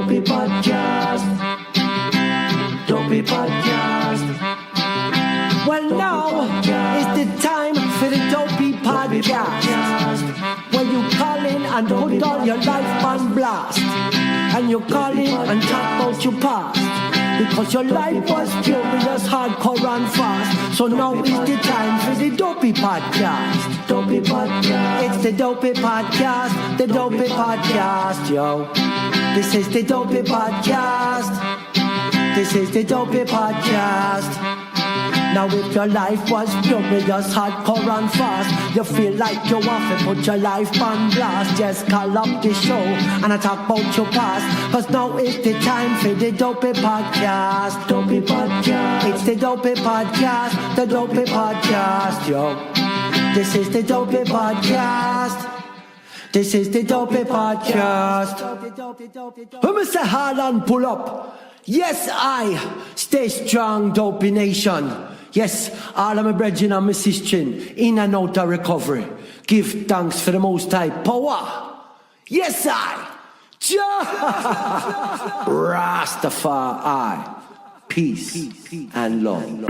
Dopey Podcast. Dopey Podcast. Well, now is the time for the Dopey Podcast. When you call in and put all your life on blast, and you call in and talk about your past, because your life was curious, hardcore and fast. So now is the time for the Dopey Podcast. Dopey Podcast. It's the Dopey Podcast. The Dopey Podcast, yo. This is the Dopey Podcast. This is the Dopey Podcast. Now if your life was furious, hardcore and fast, you feel like you want to put your life on blast, just call up the show and I talk about your past. Cause now is the time for the Dopey Podcast. Dopey Podcast. It's the Dopey Podcast. The Dopey Podcast, yo. This is the Dopey Podcast. This is the Dopey Podcast. Who Mr. Harlan pull up? Yes, I stay strong, Dopey Nation. Yes, all of my brethren and my sisters in and out of recovery. Give thanks for the Most High power. Yes, I. Rastafari. Peace and love.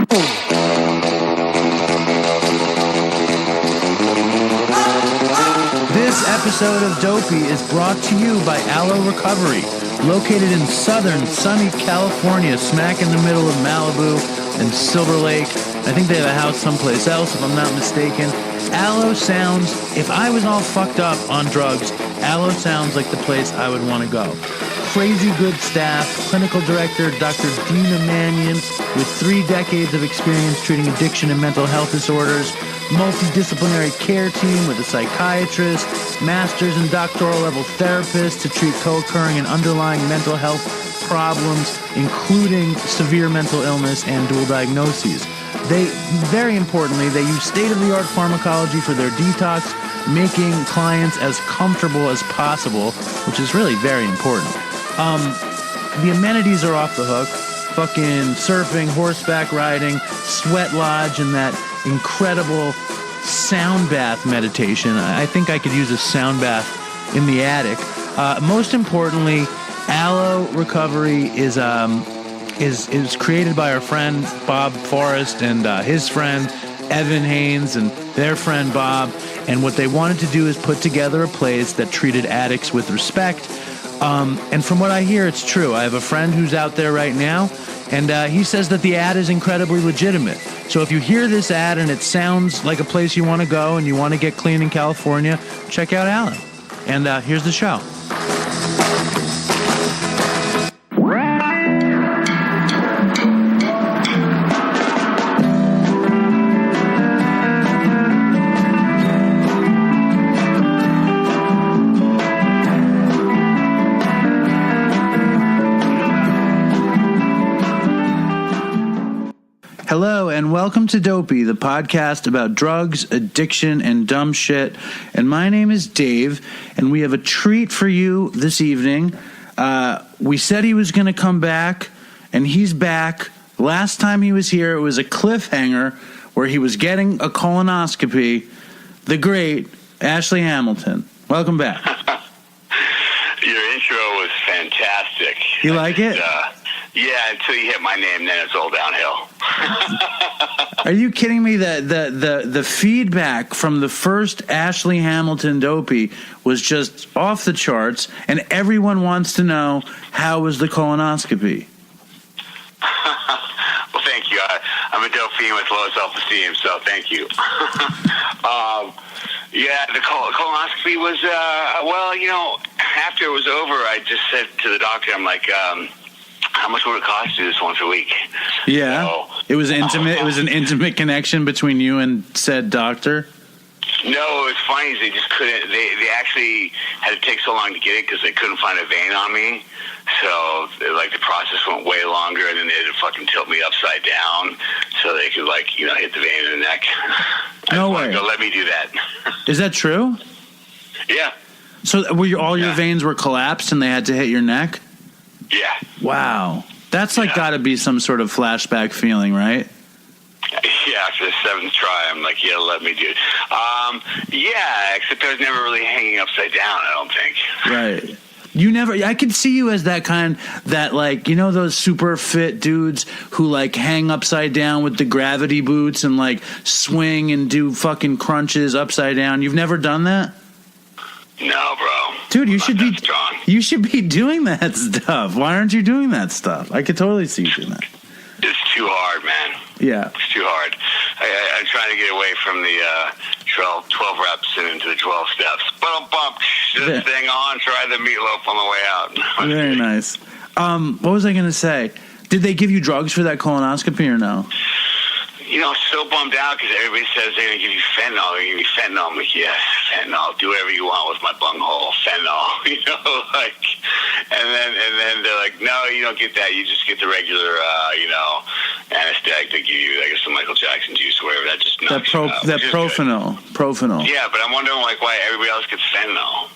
This episode of Dopey is brought to you by Aloe Recovery, located in southern sunny California, smack in the middle of Malibu and Silver Lake. I think they have a house someplace else, if I'm not mistaken. Aloe sounds, if I was all fucked up on drugs, Aloe sounds like the place I would want to go. Crazy good staff, clinical director Dr. Dina Mannion, with 3 decades of experience treating addiction and mental health disorders, multidisciplinary care team with a psychiatrist, master's and doctoral level therapists to treat co-occurring and underlying mental health problems, including severe mental illness and dual diagnoses. They, very importantly, they use state-of-the-art pharmacology for their detox, making clients as comfortable as possible, which is really very important. The amenities are off the hook. Fucking surfing, horseback riding, sweat lodge, and that incredible sound bath meditation. I think I could use a sound bath in the attic. Most importantly, Aloe Recovery is created by our friend Bob Forrest and his friend Evan Haynes and their friend Bob. And what they wanted to do is put together a place that treated addicts with respect. And from what I hear, it's true. I have a friend who's out there right now, and he says that the ad is incredibly legitimate. So if you hear this ad and it sounds like a place you want to go and you want to get clean in California, check out Aloe. And here's the show. Hello, and welcome to Dopey, the podcast about drugs, addiction, and dumb shit. And my name is Dave, and we have a treat for you this evening. We said he was going to come back, and he's back. Last time he was here, it was a cliffhanger where he was getting a colonoscopy. The great Ashley Hamilton. Welcome back. Your intro was fantastic. You like it? Yeah, until you hit my name, then it's all downhill. Are you kidding me? The feedback from the first Ashley Hamilton Dopey was just off the charts, and everyone wants to know, how was the colonoscopy? Well, thank you. I'm a dope fiend with low self-esteem, so thank you. Yeah, the colonoscopy was, well, you know, after it was over, I just said to the doctor, I'm like, how much would it cost to do this once a week? Yeah, so, it was intimate. It was an intimate connection between you and said doctor. No, it was funny. They just couldn't. They actually had to take so long to get it because they couldn't find a vein on me. So like the process went way longer, and then they had to fucking tilt me upside down so they could hit the vein in the neck. No way. Go, let me do that. Is that true? Yeah. So were your veins were collapsed and they had to hit your neck? Yeah. Wow. That's got to be some sort of flashback feeling, right? Yeah, after the 7th try, I'm like, yeah, let me do it. Yeah, except I was never really hanging upside down, I don't think. Right. You never. I could see you as that kind that like those super fit dudes who like hang upside down with the gravity boots and like swing and do fucking crunches upside down. You've never done that? No, bro. Dude, you should be strong. You should be doing that stuff. Why aren't you doing that stuff? I could totally see you doing that. It's too hard, man. Yeah, it's too hard. I'm trying to get away from the 12 reps and into the 12 steps. Bump, this thing on. Try the meatloaf on the way out. Very nice. What was I going to say? Did they give you drugs for that colonoscopy or no? So bummed out because everybody says they're going to give you fentanyl. They're going to give me fentanyl. I'm like, yes, fentanyl. Do whatever you want with my bunghole. Fentanyl. And then they're like, no, you don't get that. You just get the regular, anesthetic they give you. I guess the Michael Jackson juice or whatever. That just knocks you out, that Profenol. Yeah, but I'm wondering why everybody else gets fentanyl.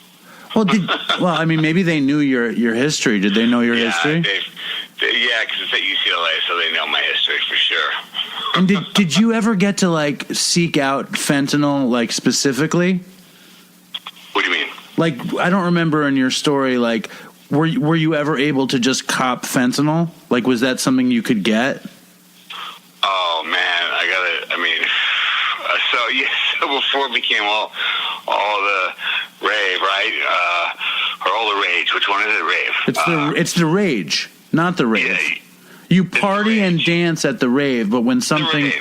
Well, I mean, maybe they knew your history. Did they know your history? Because it's at UCLA, so they know my history for sure. And did you ever get to like seek out fentanyl like specifically? What do you mean? Like, I don't remember in your story. Like, were you ever able to just cop fentanyl? Like, was that something you could get? Oh man, so before it became all the rave, right? Or all the rage. Which one is it? Rave. It's the rage, not the rave. Yeah, you party and dance at the rave, but when something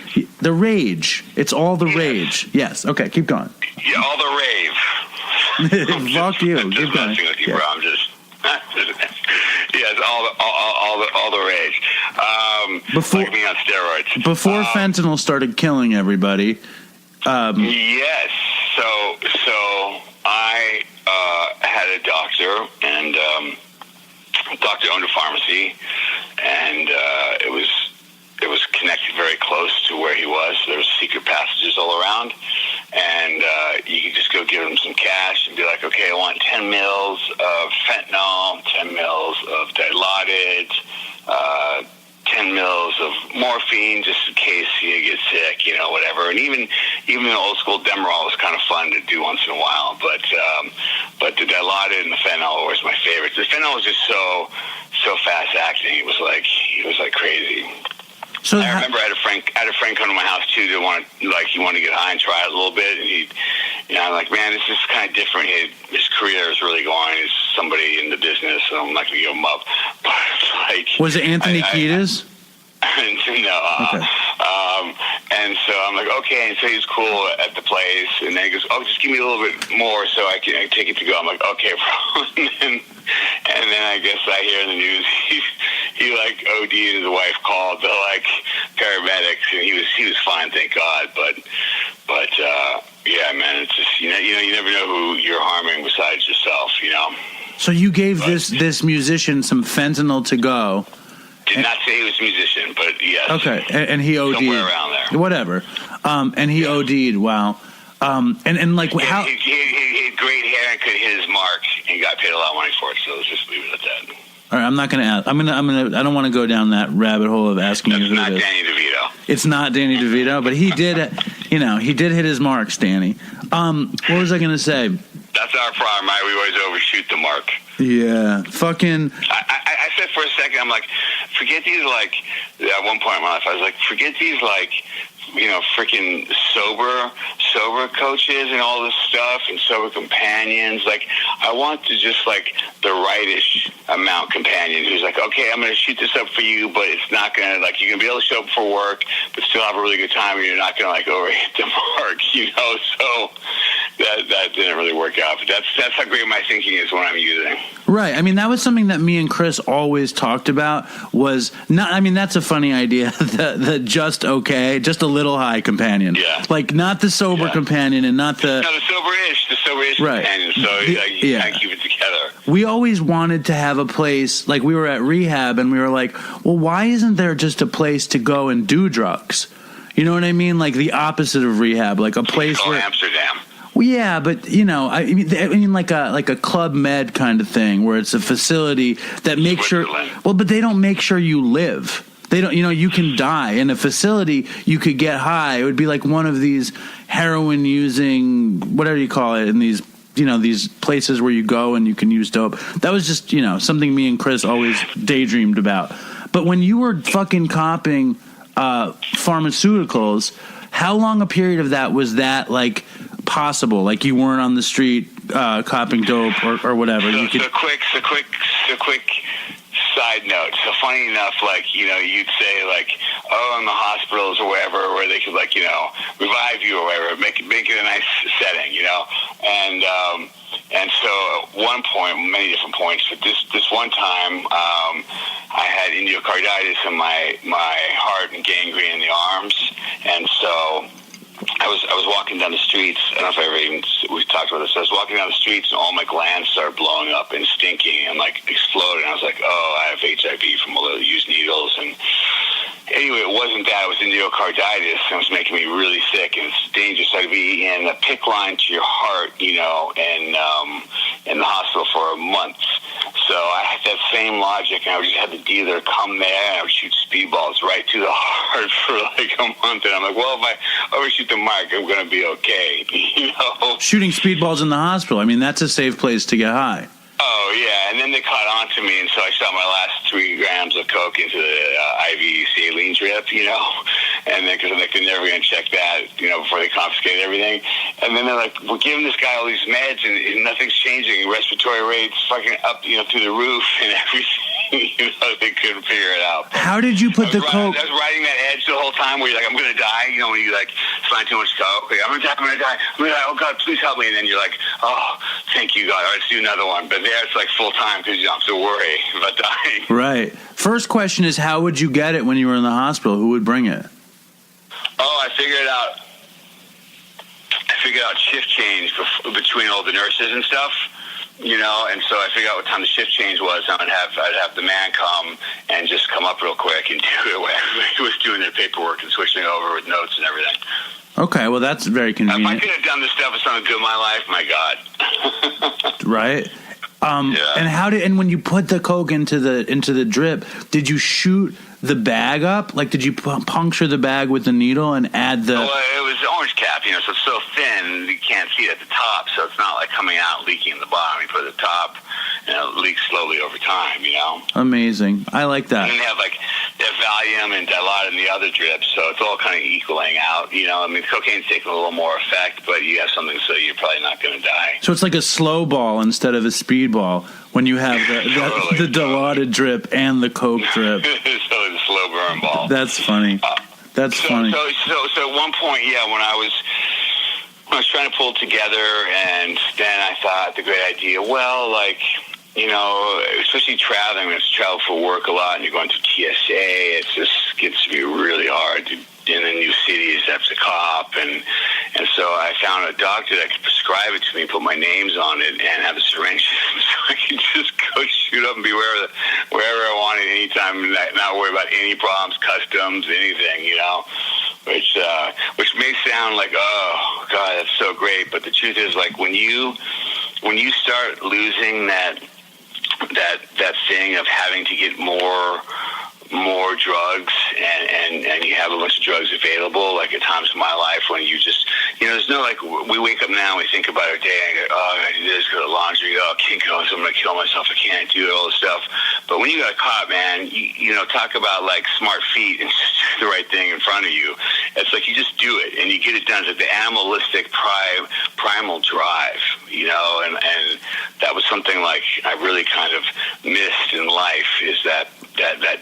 the rage, it's all the rage. Yes. Okay, keep going. Yeah, all the rave. Fuck you. I'm just messing with you, bro. I'm just. Yes, all the rage. Like me on steroids. Before fentanyl started killing everybody. Yes. So I had a doctor, and doctor owned a pharmacy, and it was connected very close to where he was. So there was secret passages all around, and you could just go give him some cash and be like, okay, I want 10 mils of fentanyl, 10 mils of Dilaudid, 10 mils of morphine, just in case you get sick, whatever. And even the old school Demerol was kind of fun to do once in a while, but the Dilaudid and the fentanyl was my favorite. The fentanyl was just so fast acting. It was like crazy. So I remember I had a friend come to my house too. He wanted to get high and try it a little bit, and I'm like, man, this is kind of different. His career is really going. He's somebody in the business, so I'm not going to give him up. But was it Anthony Kiedis? No. Okay. And so I'm like, okay. And so he's cool at the place, and then he goes, oh, just give me a little bit more so I can take it to go. I'm like, okay, bro. And then I guess I hear in the news he like OD'd and his wife called the like paramedics, and he was fine, thank God. But yeah, man, it's just you never know who you're harming besides yourself, So you gave this musician some fentanyl to go. Did not say he was a musician, but yes. Okay, and he OD'd. Somewhere around there. Whatever. And he OD'd, wow. And like how... He had great hair and could hit his mark, and got paid a lot of money for it, so let's just leave it at that. All right, I'm not going to ask. I don't want to go down that rabbit hole of asking you who it is. It's not Danny DeVito. It's not Danny DeVito, but he did, he did hit his marks, Danny. What was I going to say? That's our problem, right? We always overshoot the mark. Yeah, fucking... I said for a second, I'm like, forget these, like, at one point in my life, I was like, forget these, like, freaking sober coaches and all this stuff and sober companions. Like, I want to just, like, the rightish amount companion who's like, okay, I'm going to shoot this up for you, but it's not going to, like, you're going to be able to show up for work, but still have a really good time, and you're not going to, like, overhit the mark, So that didn't really work out. But that's how great my thinking is when I'm using. Right. I mean, that was something that me and Chris always talked about was not, I mean, that's a funny idea. the just a little high companion. Yeah. Like not the sober companion and not the... No, the sober-ish right. companion. So you kind of keep it together. We always wanted to have a place, like we were at rehab and we were like, well, why isn't there just a place to go and do drugs? You know what I mean? Like the opposite of rehab, like a place where... Amsterdam. Well, yeah, but I mean, like a Club Med kind of thing, where it's a facility that makes sure. Well, but they don't make sure you live. They don't. You can die in a facility. You could get high. It would be like one of these heroin using, whatever you call it, in these these places where you go and you can use dope. That was just, something me and Chris always daydreamed about. But when you were fucking copping pharmaceuticals, how long a period of that was that, like, possible? Like, you weren't on the street copping dope or whatever. So quick side note. So funny enough, like, you'd say, like, oh, in the hospitals or wherever, where they could, like, revive you or whatever, make it a nice setting, and so at one point, many different points, but this one time, I had endocarditis in my heart and gangrene in the arms, and so I was walking down the streets. I don't know if we talked about this. I was walking down the streets and all my glands started blowing up and stinking and like exploding. I was like, oh, I have HIV from all the used needles. And anyway, it wasn't that. It was endocarditis, and it was making me really sick. And it's dangerous. I'd be in a PICC line to your heart, in the hospital for a month. So I had that same logic, and I would just have the dealer come there, and I would shoot speedballs right to the heart for like a month. And I'm like, well, if I overshoot the mark, I'm going to be okay, Shooting speedballs in the hospital, I mean, that's a safe place to get high. Oh, yeah, and then they caught on to me, and so I shot my last 3 grams of coke into the IV saline drip, and then because I'm like, they're never going to check that, before they confiscate everything. And then they're like, we're giving this guy all these meds, and nothing's changing. Respiratory rates fucking up, through the roof and everything. They couldn't figure it out. How did you put the coke? I was riding that edge the whole time where you're like, I'm going to die, when you like find too much coke. Like, I'm going to die. Oh, God, please help me. And then you're like, oh, thank you, God. All right, let's do another one. But there it's like full time because you don't have to worry about dying. Right. First question is, how would you get it when you were in the hospital? Who would bring it? Oh, I figured out shift change between all the nurses and stuff. And so I figured out what time the shift change was. I'd have the man come and just come up real quick and do it when everybody was doing their paperwork and switching over with notes and everything. Okay, well, that's very convenient. If I could have done this stuff with something good in my life, my God. Right. Yeah. And when you put the coke into the drip, did you shoot the bag up? Like, did you puncture the bag with the needle and add the... Well, it was orange cap, so it's so thin you can't see it at the top, so it's not like coming out leaking in the bottom. You put it at the top, and it leaks slowly over time, Amazing. I like that. And then they have like that Valium and Dilaudid in the other drips, so it's all kind of equaling out. Cocaine's taking a little more effect, but you have something so you're probably not going to die. So it's like a slow ball instead of a speed ball when you have the Dilaudid drip and the coke drip. So it's a slow burn ball. That's funny. That's funny. So at one point, when I was trying to pull it together, and then I thought the great idea, well, like, especially traveling, when it's travel for work a lot and you're going through TSA, it just gets to be really hard in the new cities after cop, and so I found a doctor that could prescribe it to me, put my names on it, and have a syringe, so I could just go shoot up and be wherever I wanted, anytime, not worry about any problems, customs, anything, which may sound like, oh God, that's so great, but the truth is, like, when you start losing that thing of having to get more drugs, and you have a bunch of drugs available, like at times in my life when you just, there's no, like, we wake up now and we think about our day and go, oh, I gotta do this, go to laundry, oh, I can't go, so I'm gonna kill myself, I can't do all this stuff. But when you got caught, man, you talk about like smart feet and just do the right thing in front of you. It's like you just do it and you get it done. It's like the animalistic primal drive, and that was something like I really kind of missed in life, is that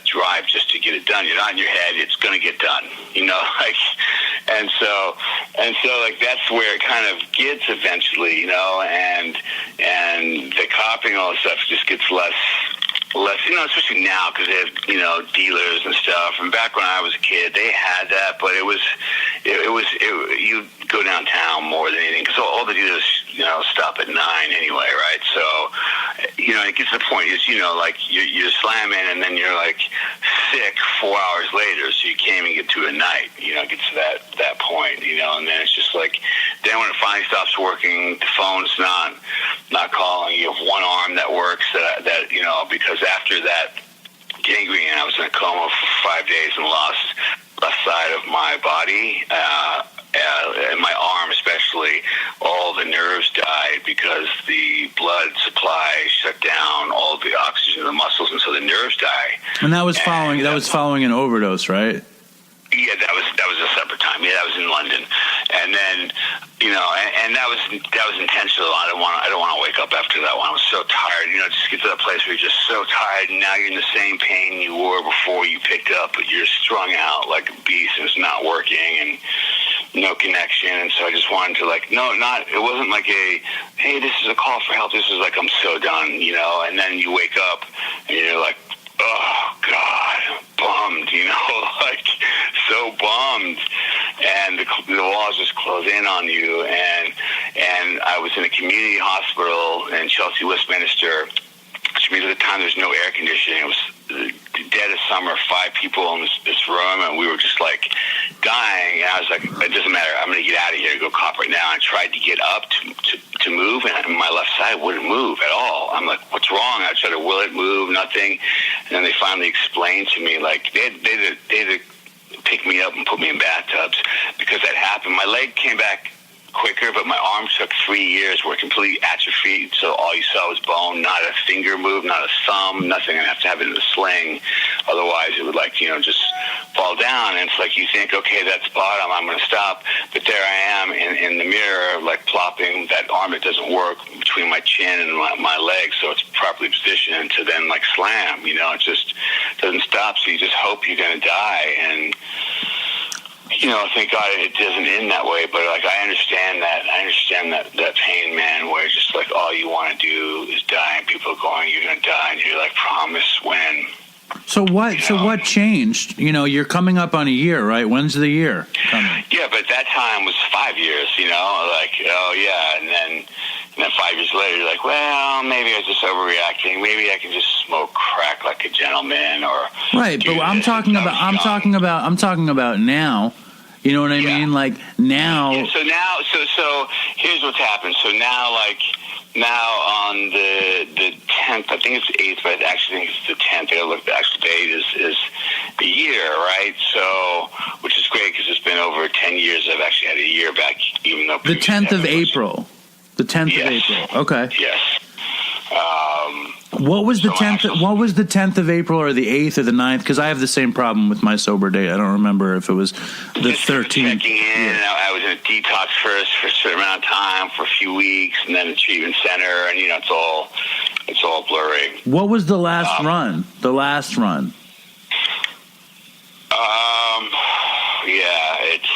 drive just to get it done. You're not in your head, it's going to get done, and so like that's where it kind of gets eventually, and the copping, all this stuff just gets less, especially now because they have, dealers and stuff. And back when I was a kid, they had that, but it was you go downtown more than anything because all the dealers, stop at 9 anyway, right? So, it gets to the point is, like you're slamming and then you're like sick 4 hours later, so you can't even get to a night, it gets to that point, and then it's just like, then when it finally stops working, the phone's not calling, you have one arm that works that because after that gangrene, I was in a coma for 5 days and lost left side of my body, and my arm especially, all the nerves died because And that was following an overdose, right? Yeah, that was a separate time. Yeah, that was in London, and then and that was intentional. I don't want to wake up after that one. I was so tired. Just get to that place where you're just so tired, and now you're in the same pain you were before you picked up, but you're strung out like a beast, and it's not working, and no connection. And so I just wanted to it wasn't like hey, this is a call for help. This is like, I'm so done, and then you wake up and you're like, oh God, bummed, like so bummed, and the walls just close in on you. And I was in a community hospital in Chelsea, Westminster, which means at the time there's no air conditioning. It was dead of summer, 5 people in this room, and we were just like dying. And I was like, it doesn't matter, I'm going to get out of here, go cop right now. And I tried to get up to move, and my left side wouldn't move at all. I'm like, what's wrong? I tried to will it move, nothing. And then they finally explained to me, like, they had to pick me up and put me in bathtubs because that happened. My leg came back quicker, but my arm took 3 years where it completely atrophied, so all you saw was bone, not a finger move, not a thumb, nothing. I'd have to have it in a sling, otherwise it would just fall down. And it's like you think, okay, that's bottom, I'm going to stop, but there I am in the mirror, like plopping that arm that doesn't work between my chin and my leg, so it's properly positioned to then like slam. It just doesn't stop, so you just hope you're going to die. And thank God it doesn't end that way, but like I understand that pain, man, where just like all you want to do is die, and people are going, you're gonna die, and you're like, promise when. So what changed? You're coming up on a year, right? When's the year coming? Yeah, but that time was 5 years, like, oh yeah, and then 5 years later, you're like, well, maybe I was just overreacting. Maybe I can just smoke crack like a gentleman, or right. But I'm talking about now. You know what I mean? Like now. Yeah, so here's what's happened. So now on the 10th, I think it's the 8th, but I actually think it's the 10th. I gotta look. The actual date is a year, right? So, which is great because it's been over 10 years. I've actually had a year back, even though the 10th of April. The 10th of April. Okay. Yes. What was the 10th? What was the 10th of April, or the 8th, or the 9th? Because I have the same problem with my sober date. I don't remember if it was the 13th. Checking in. Yeah. I was in a detox first for a certain amount of time for a few weeks, and then a treatment center, and it's all blurry. What was the last run? The last run. Yeah, it's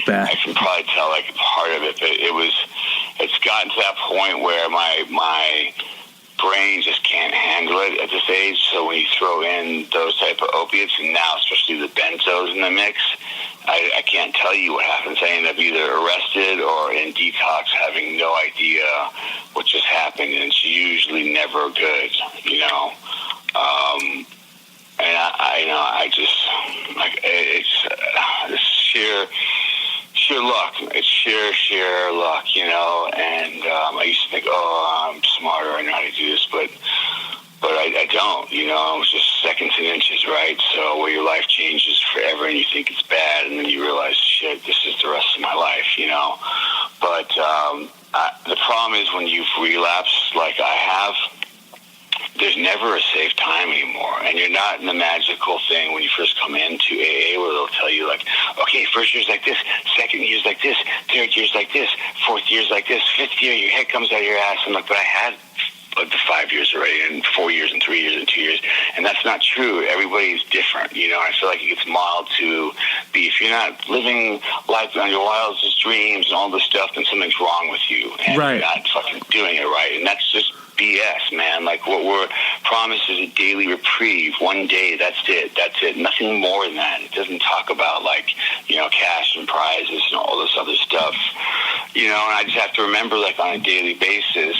bad. I can probably tell like part of it, but it's gotten to that point where my brain just can't handle it at this age. So when you throw in those type of opiates, and now especially the benzos in the mix, I can't tell you what happens. I end up either arrested or in detox, having no idea what just happened, and it's usually never good, And I just like it's sheer luck. It's sheer luck, And I used to think, oh, I'm smarter, I know how to do this, but I don't. It's just seconds and inches, right? So where your life changes forever, and you think it's bad, and then you realize, shit, this is the rest of my life, But the problem is when you've relapsed, like I have. There's never a safe time anymore, and you're not in the magical thing when you first come into AA where they'll tell you, like, okay, first year's like this, second year's like this, third year's like this, fourth year's like this, fifth year your head comes out of your ass. I'm like, but I had the 5 years already, and 4 years, and 3 years, and 2 years, and that's not true. Everybody's different, I feel like it gets modeled to be, if you're not living life on your wildest dreams and all this stuff, then something's wrong with you, and you're not fucking doing it right, and that's just BS, man. Like, what we're promised is a daily reprieve, one day, that's it, nothing more than that. It doesn't talk about, like, cash and prizes and all this other stuff, and I just have to remember, like, on a daily basis,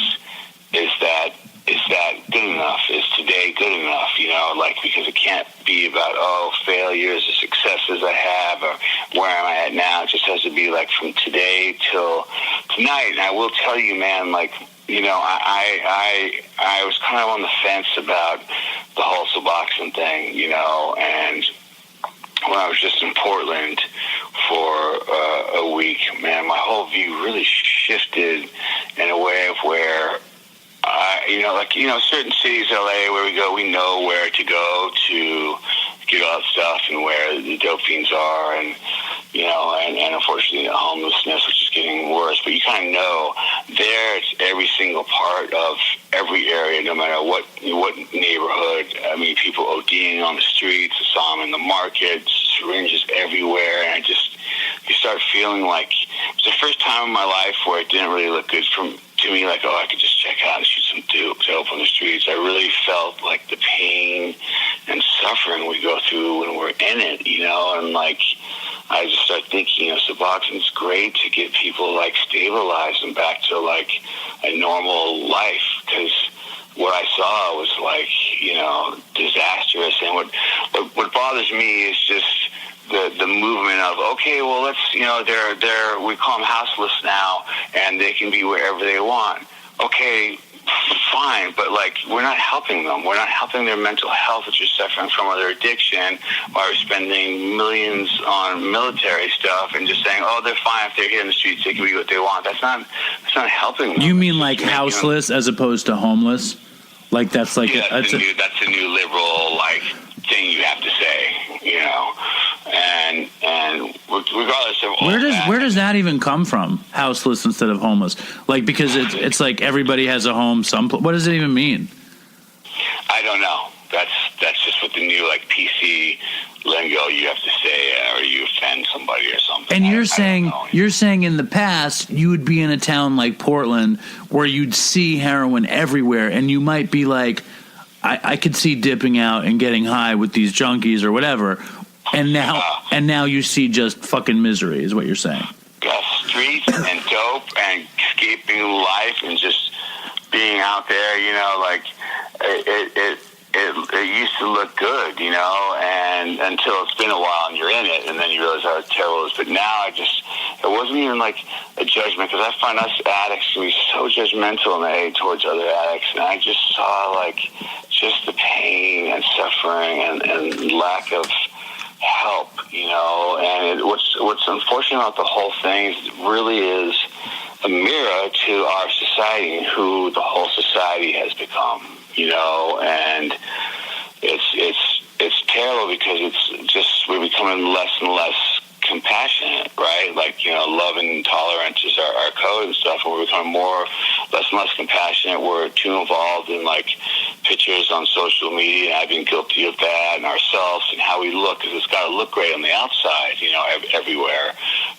is that good enough? Is today good enough? Because it can't be about, failures or successes I have, or where am I at now. It just has to be like from today till tonight. And I will tell you, man, like, I was kind of on the fence about the whole Suboxone thing, and when I was just in Portland for a week, man, my whole view really shifted in a way of where certain cities, LA, where we go, we know where to go to get all that stuff and where the dope fiends are, and unfortunately the homelessness, which is getting worse. But you kind of know there it's every single part of every area, no matter what neighborhood. I mean, people ODing on the streets. I saw them in the market, syringes everywhere, and you start feeling like it's the first time in my life where it didn't really look good to me, like, I could just check out and shoot some dope on the streets. I really felt like the pain and suffering we go through when we're in it, and like, I just started thinking, Suboxone's great to get people like stabilized and back to like a normal life, because what I saw was like, disastrous. And what bothers me is just the movement of, okay, well, let's, they're we call them houseless now, and they can be wherever they want. Okay, fine, but like, we're not helping them. We're not helping their mental health, which is suffering from their addiction, while we're spending millions on military stuff and just saying, they're fine if they're here in the streets, they can be what they want. That's not helping them. You mean like houseless as opposed to homeless? Like that's like that's a new liberal like thing you have to say, and regardless of where does that even come from? Houseless instead of homeless, like, because it's like everybody has a home. What does it even mean? I don't know. That's just what the new like PC lingo you have to say, or you offend somebody or something. And you're saying in the past you would be in a town like Portland where you'd see heroin everywhere, and you might be like, I could see dipping out and getting high with these junkies or whatever, and now you see just fucking misery, is what you're saying. Streets and dope and escaping life and just being out there, like it used to look good, and until it's been a while and you're in it, and then you realize how terrible it is. But now it wasn't even like a judgment, because I find us addicts to be so judgmental in the A towards other addicts, and I just saw like just the pain and suffering and lack of help, and what's unfortunate about the whole thing is it really is a mirror to our society and who the whole society has become, and it's terrible, because it's just, we're becoming less and less compassionate, right? Like, love and tolerance is our code and stuff, and we're becoming less and less compassionate. We're too involved in like pictures on social media, and I've been guilty of that, and ourselves and how we look, because it's got to look great on the outside, everywhere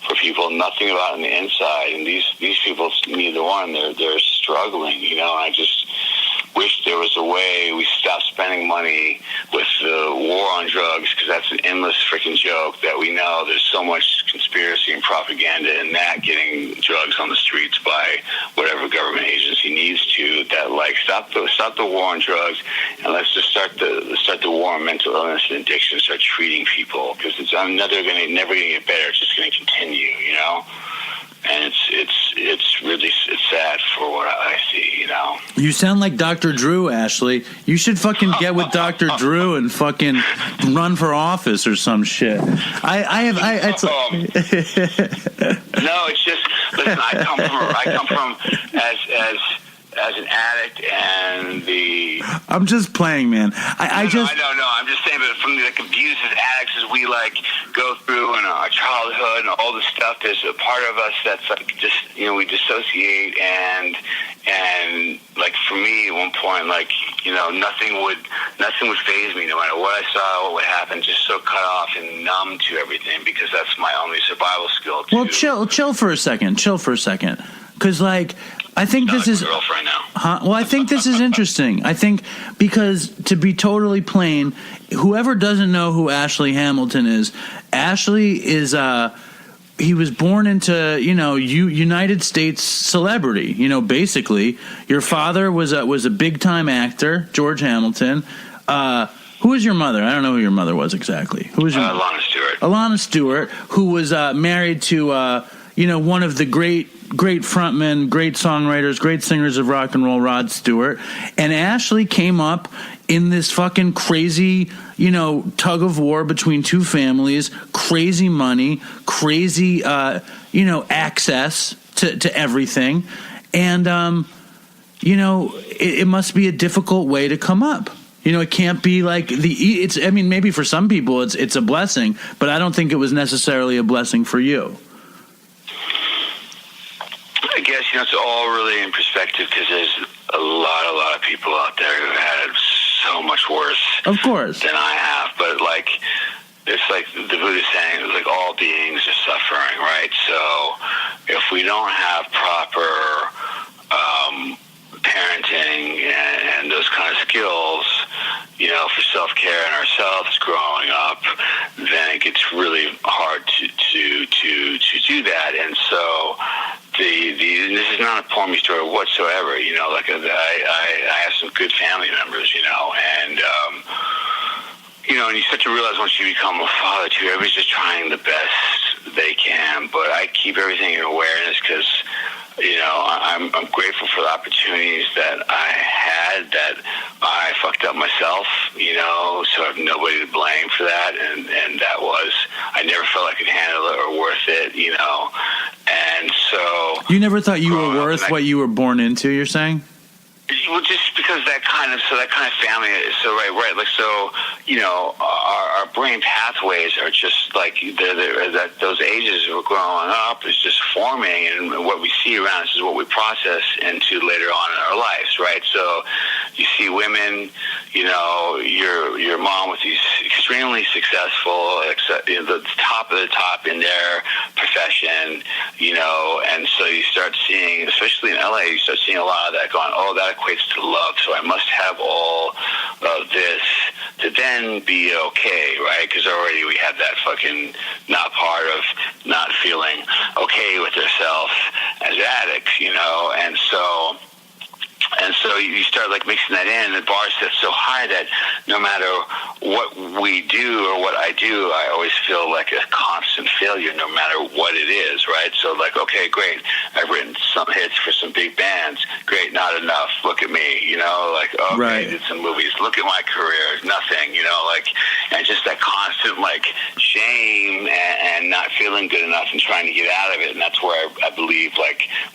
for people, nothing about on the inside. And these people, neither one, they're struggling, and I just wish there was a way we stopped spending money with the war on drugs, because that's an endless freaking joke that we know there's so much conspiracy and propaganda in that, getting drugs on the streets by whatever government agency needs to, that like stop the war on drugs, and let's just start the war on mental illness and addiction, start treating people, because it's never going to get better. It's just going to continue, and it's really sad for what I see, You sound like Dr. Drew, Ashley. You should fucking get with Dr. Drew and fucking run for office or some shit. No, it's just, listen, I come from as an addict, and I'm just playing, man. I know. I'm just saying, but from the like, abuse as addicts as we like go through in our childhood and all this stuff, there's a part of us that's like just we dissociate, and like for me at one point, like nothing would faze me, no matter what I saw, what would happen, just so cut off and numb to everything, because that's my only survival skill. Well, chill for a second, because like, I think this is girlfriend now. Well, I think this is interesting. I think because, to be totally plain, whoever doesn't know who Ashley Hamilton is, Ashley is he was born into United States celebrity. Basically, your father was a big time actor, George Hamilton. Who was your mother? I don't know who your mother was exactly. Who was your Alana Stewart? Alana Stewart, who was married to one of the great frontmen, great songwriters, great singers of rock and roll, Rod Stewart. And Ashley came up in this fucking crazy, tug of war between two families, crazy money, crazy, access to everything. And it must be a difficult way to come up. It can't be like maybe for some people it's a blessing, but I don't think it was necessarily a blessing for you. I guess, it's all really in perspective because there's a lot of people out there who had it so much worse, of course, than I have. But it's like the Buddha saying, it's like all beings are suffering, right? So if we don't have proper parenting and those kind of skills, for self-care and ourselves growing up, then it gets really hard to do that. And so this is not a porny story whatsoever. I have some good family members, and and you start to realize once you become a father too, everybody's just trying the best they can. But I keep everything in awareness because I'm grateful for the opportunities that I had, that I fucked up myself, so I have nobody to blame for that. And that was, I never felt I could handle it or worth it, and so. You never thought you were worth what you were born into, you're saying? Well, just because that kind of family is so right. Like, so, our brain pathways are just like that. Those ages of growing up is just forming, and what we see around us is what we process into later on in our lives, right? So, you see women, your mom with these extremely successful, the top of the top in their profession, and so you start seeing, especially in LA, you start seeing a lot of that going, oh, that equates to love, so I must have all of this to then be okay, right? Because already we have that fucking not part of not feeling okay with ourselves as addicts, and so you start mixing that in, and the bar set so high that no matter what we do or what I do, I always feel like a constant failure no matter what it is, right? So okay, great, I've written some hits for some big bands, great, not enough, look at me, okay, right. Did some movies, look at my career, nothing, and just that constant shame and not feeling good enough and trying to get out of it. And that's where I believe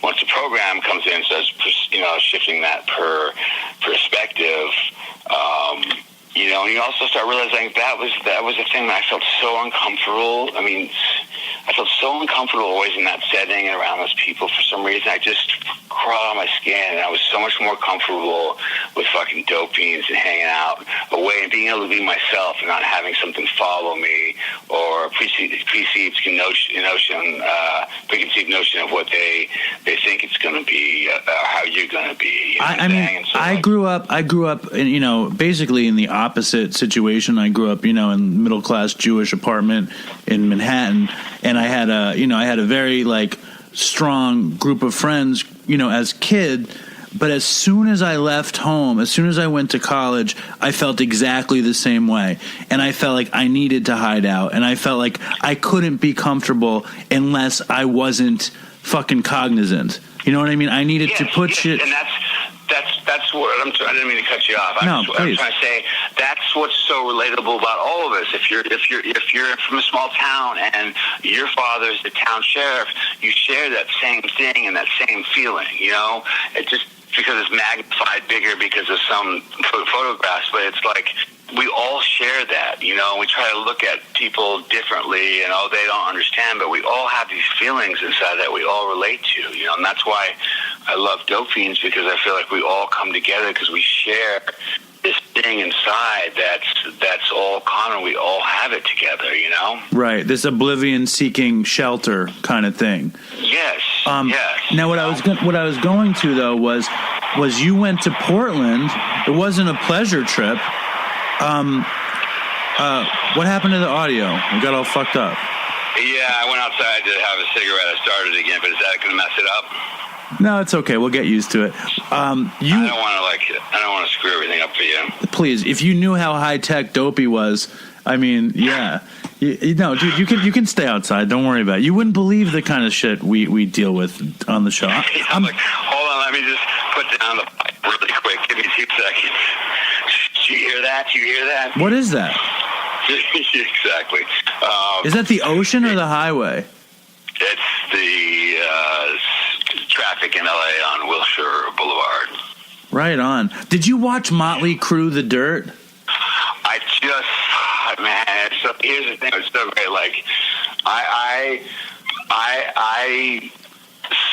once the program comes in, starts shifting that perspective, and you also start realizing that was a thing that I felt so uncomfortable. I mean, I felt so uncomfortable always in that setting and around those people for some reason. I just crawled on my skin, and I was so much more comfortable with fucking dopies and hanging out away and being able to be myself and not having something follow me or preconceived notion of what they think it's going to be, how you're going to be. I grew up in, basically in the opposite situation. I grew up, in a middle class Jewish apartment in Manhattan, and I had a very strong group of friends, as a kid. But as soon as I left home, as soon as I went to college, I felt exactly the same way. And I felt like I needed to hide out. And I felt like I couldn't be comfortable unless I wasn't fucking cognizant. You know what I mean? I needed to put shit. And that's what I didn't mean to cut you off. I'm trying to say that's what's so relatable about all of us. If you're from a small town and your father's the town sheriff, you share that same thing and that same feeling. It just because it's magnified bigger because of some photographs, but it's we all share that, we try to look at people differently and they don't understand, but we all have these feelings inside that we all relate to, and that's why I love Dope Fiends, because I feel like we all come together because we share this thing inside that's all common. We all have it together, Right, this oblivion-seeking shelter kind of thing. Yes. Yes. Now, what I was going to though was you went to Portland. It wasn't a pleasure trip. What happened to the audio? It got all fucked up. Yeah, I went outside to have a cigarette. I started again, but is that going to mess it up? No, it's okay. We'll get used to it. I don't want to screw everything up for you. Please, if you knew how high tech Dopey was, I mean, yeah. No, dude, you can stay outside. Don't worry about it. You wouldn't believe the kind of shit we deal with on the show. I'm like, hold on, let me just put down the pipe really quick. Give me 2 seconds. Do you hear that? Do you hear that? What is that? Exactly. Is that the ocean or the highway? It's the traffic in LA on Wilshire Boulevard. Right on. Did you watch Motley Crue, The Dirt? I just, man, so here's the thing. It's so great. Like, I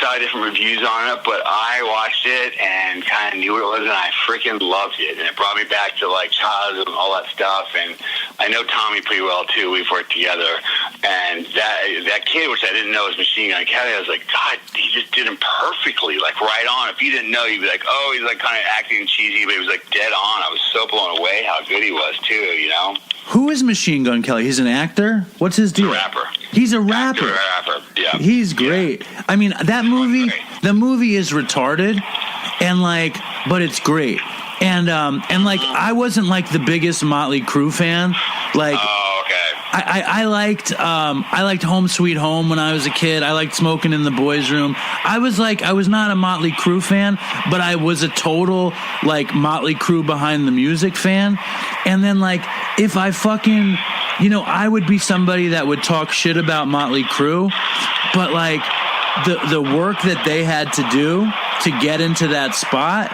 saw different reviews on it, but I watched it and kind of knew what it was, and I freaking loved it. And it brought me back to, like, childhood and all that stuff. And I know Tommy pretty well, too. We've worked together. And that kid, which I didn't know was Machine Gun Kelly, I was like, God, he just did him perfectly, like, right on. If you didn't know, you'd be like, oh, he's, like, kind of acting cheesy, but he was, like, dead on. I was so blown away how good he was, too, you know? Who is Machine Gun Kelly? He's an actor? What's his deal? He's a rapper. He's a rapper. Rapper, yeah. He's great. Yeah. I mean, that movie, the movie is retarded, and like, but it's great. And like, I wasn't like the biggest Motley Crue fan. Like, oh, okay. I liked Home Sweet Home when I was a kid. I liked Smoking in the Boys' Room. I was not a Motley Crue fan, but I was a total like Motley Crue behind the music fan. And then like, if I fucking, you know, I would be somebody that would talk shit about Motley Crue, but like the work that they had to do to get into that spot,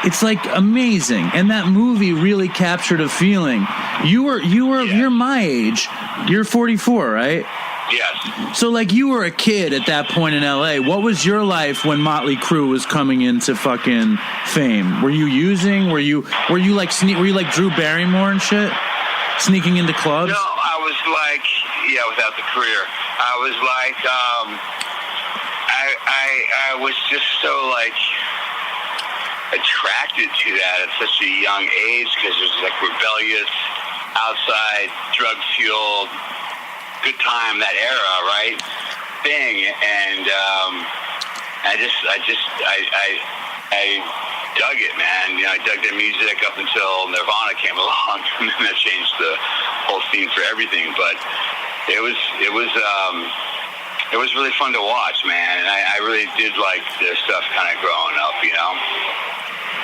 it's like amazing. And that movie really captured a feeling. You're my age. You're 44, right? Yes. So like, you were a kid at that point in LA. What was your life when Motley Crue was coming into fucking fame? Were you using? Were you like Drew Barrymore and shit? Sneaking into clubs? No, I was like, yeah, without the career. I was like, I was just so like attracted to that at such a young age, because there's like rebellious, outside, drug-fueled, good time, that era, right, thing. And I dug it, man. You know, I dug their music up until Nirvana came along, and then that changed the whole scene for everything. But it was really fun to watch, man. And I really did like their stuff kind of growing up, you know.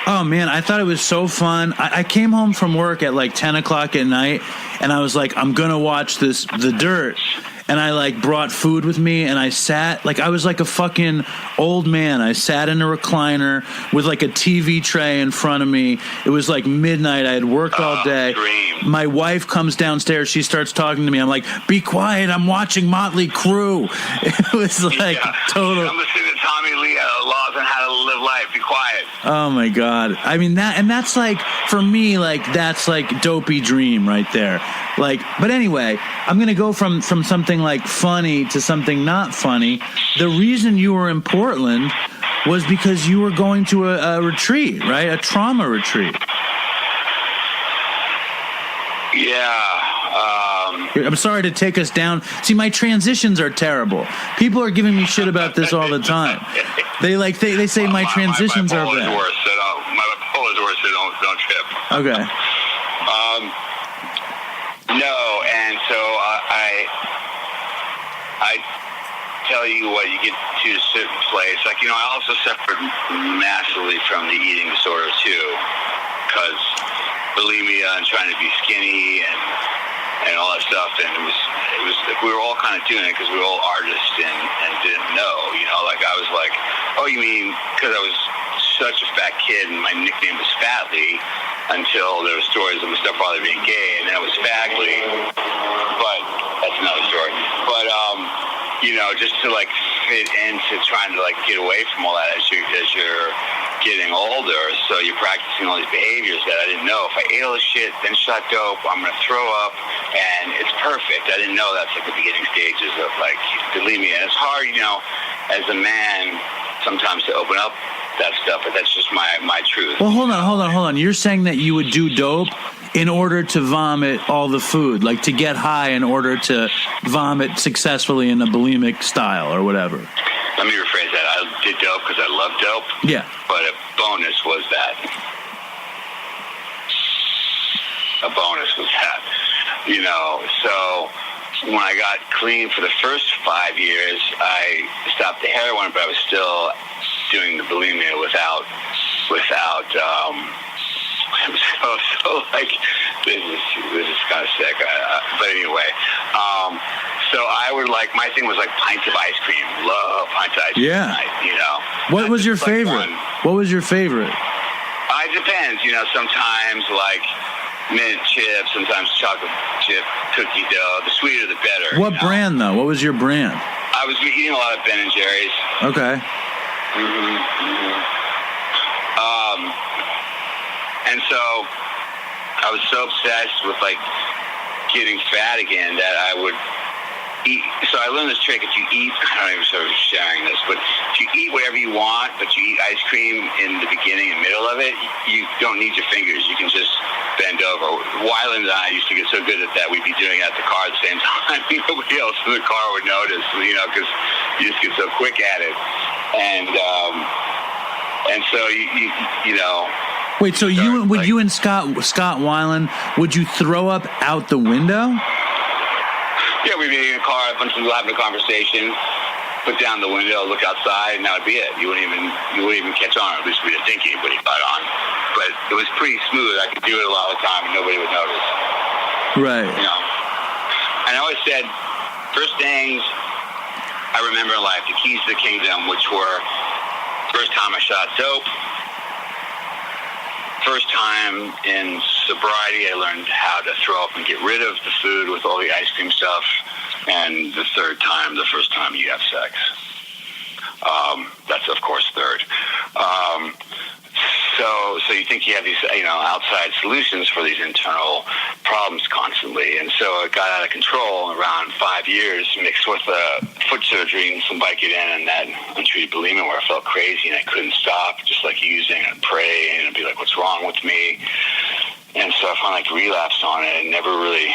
Oh, man, I thought it was so fun. I came home from work at like 10 o'clock at night, and I was like, I'm going to watch The Dirt. And I like brought food with me, and I sat, like I was like a fucking old man. I sat in a recliner with like a TV tray in front of me. It was like midnight. I had worked all day. Dream. My wife comes downstairs. She starts talking to me. I'm like, be quiet. I'm watching Motley Crue. It was like total. I'm listening to Tommy Lee laws on how to live life. Be quiet. Oh my God. I mean, that's like, for me, like, that's like Dopey dream right there. Like, but anyway, I'm going to go from something like funny to something not funny. The reason you were in Portland was because you were going to a retreat, right? A trauma retreat. Yeah. I'm sorry to take us down. See, my transitions are terrible. People are giving me shit about this all the time. They say my transitions are bad. Worse, so my bipolar is worse, so don't trip. Okay. No, and so I tell you what, you get to a certain place. Like, you know, I also suffered massively from the eating disorder too, because bulimia and trying to be skinny and all that stuff. And it was like we were all kind of doing it because we were all artists and didn't know, you know. Like I was like, oh, you mean because I was such a fat kid and my nickname was Fatly, until there were stories of my stepfather being gay, and then it was Fagley. But that's another story. But you know, just to like fit into trying to like get away from all that as you're getting older. So you're practicing all these behaviors that I didn't know. If I ate all this shit, then shot dope, I'm gonna throw up, and it's perfect. I didn't know that's like the beginning stages of like bulimia. And it's hard, you know, as a man sometimes to open up that stuff, but that's just my truth. Well, hold on. You're saying that you would do dope in order to vomit all the food, like to get high in order to vomit successfully in a bulimic style or whatever. Let me rephrase that. I did dope because I love dope. Yeah. But a bonus was that. You know, so when I got clean for the first 5 years, I stopped the heroin, but I was still doing the bulimia without so like this is kind of sick, but anyway, so I would like, my thing was like pints of ice cream. Love pints of ice cream. Yeah. Tonight, you know. What was your favorite? What was your favorite? it depends. Sometimes like mint chip, sometimes chocolate chip, cookie dough. The sweeter, the better. What brand, though? What was your brand? I was eating a lot of Ben & Jerry's. Okay. And so I was so obsessed with, like, getting fat again that I would eat. So I learned this trick. If you eat, I don't even sort of sharing this, but if you eat whatever you want, but you eat ice cream in the beginning and middle of it, you don't need your fingers. You can just bend over. Wyland and I used to get so good at that, we'd be doing it at the car at the same time. Nobody else in the car would notice, because you just get so quick at it. And so you know. Wait, so you and Scott Weiland, would you throw up out the window? Yeah, we'd be in a car, a bunch of people having a conversation, put down the window, look outside, and that would be it. You wouldn't even catch on. At least we didn't think anybody caught on. But it was pretty smooth. I could do it a lot of the time, and nobody would notice. Right. And I always said, first things I remember in life, the keys to the kingdom, which were first time I shot dope, first time in sobriety I learned how to throw up and get rid of the food with all the ice cream stuff, and the third time, the first time you have sex. That's, of course, third. So you think you have these, outside solutions for these internal problems constantly. And so it got out of control around 5 years, mixed with foot surgery and some Vicodin and that untreated bulimia where I felt crazy and I couldn't stop, just like using and pray and I'd be like, what's wrong with me? And so I finally relapsed on it and never really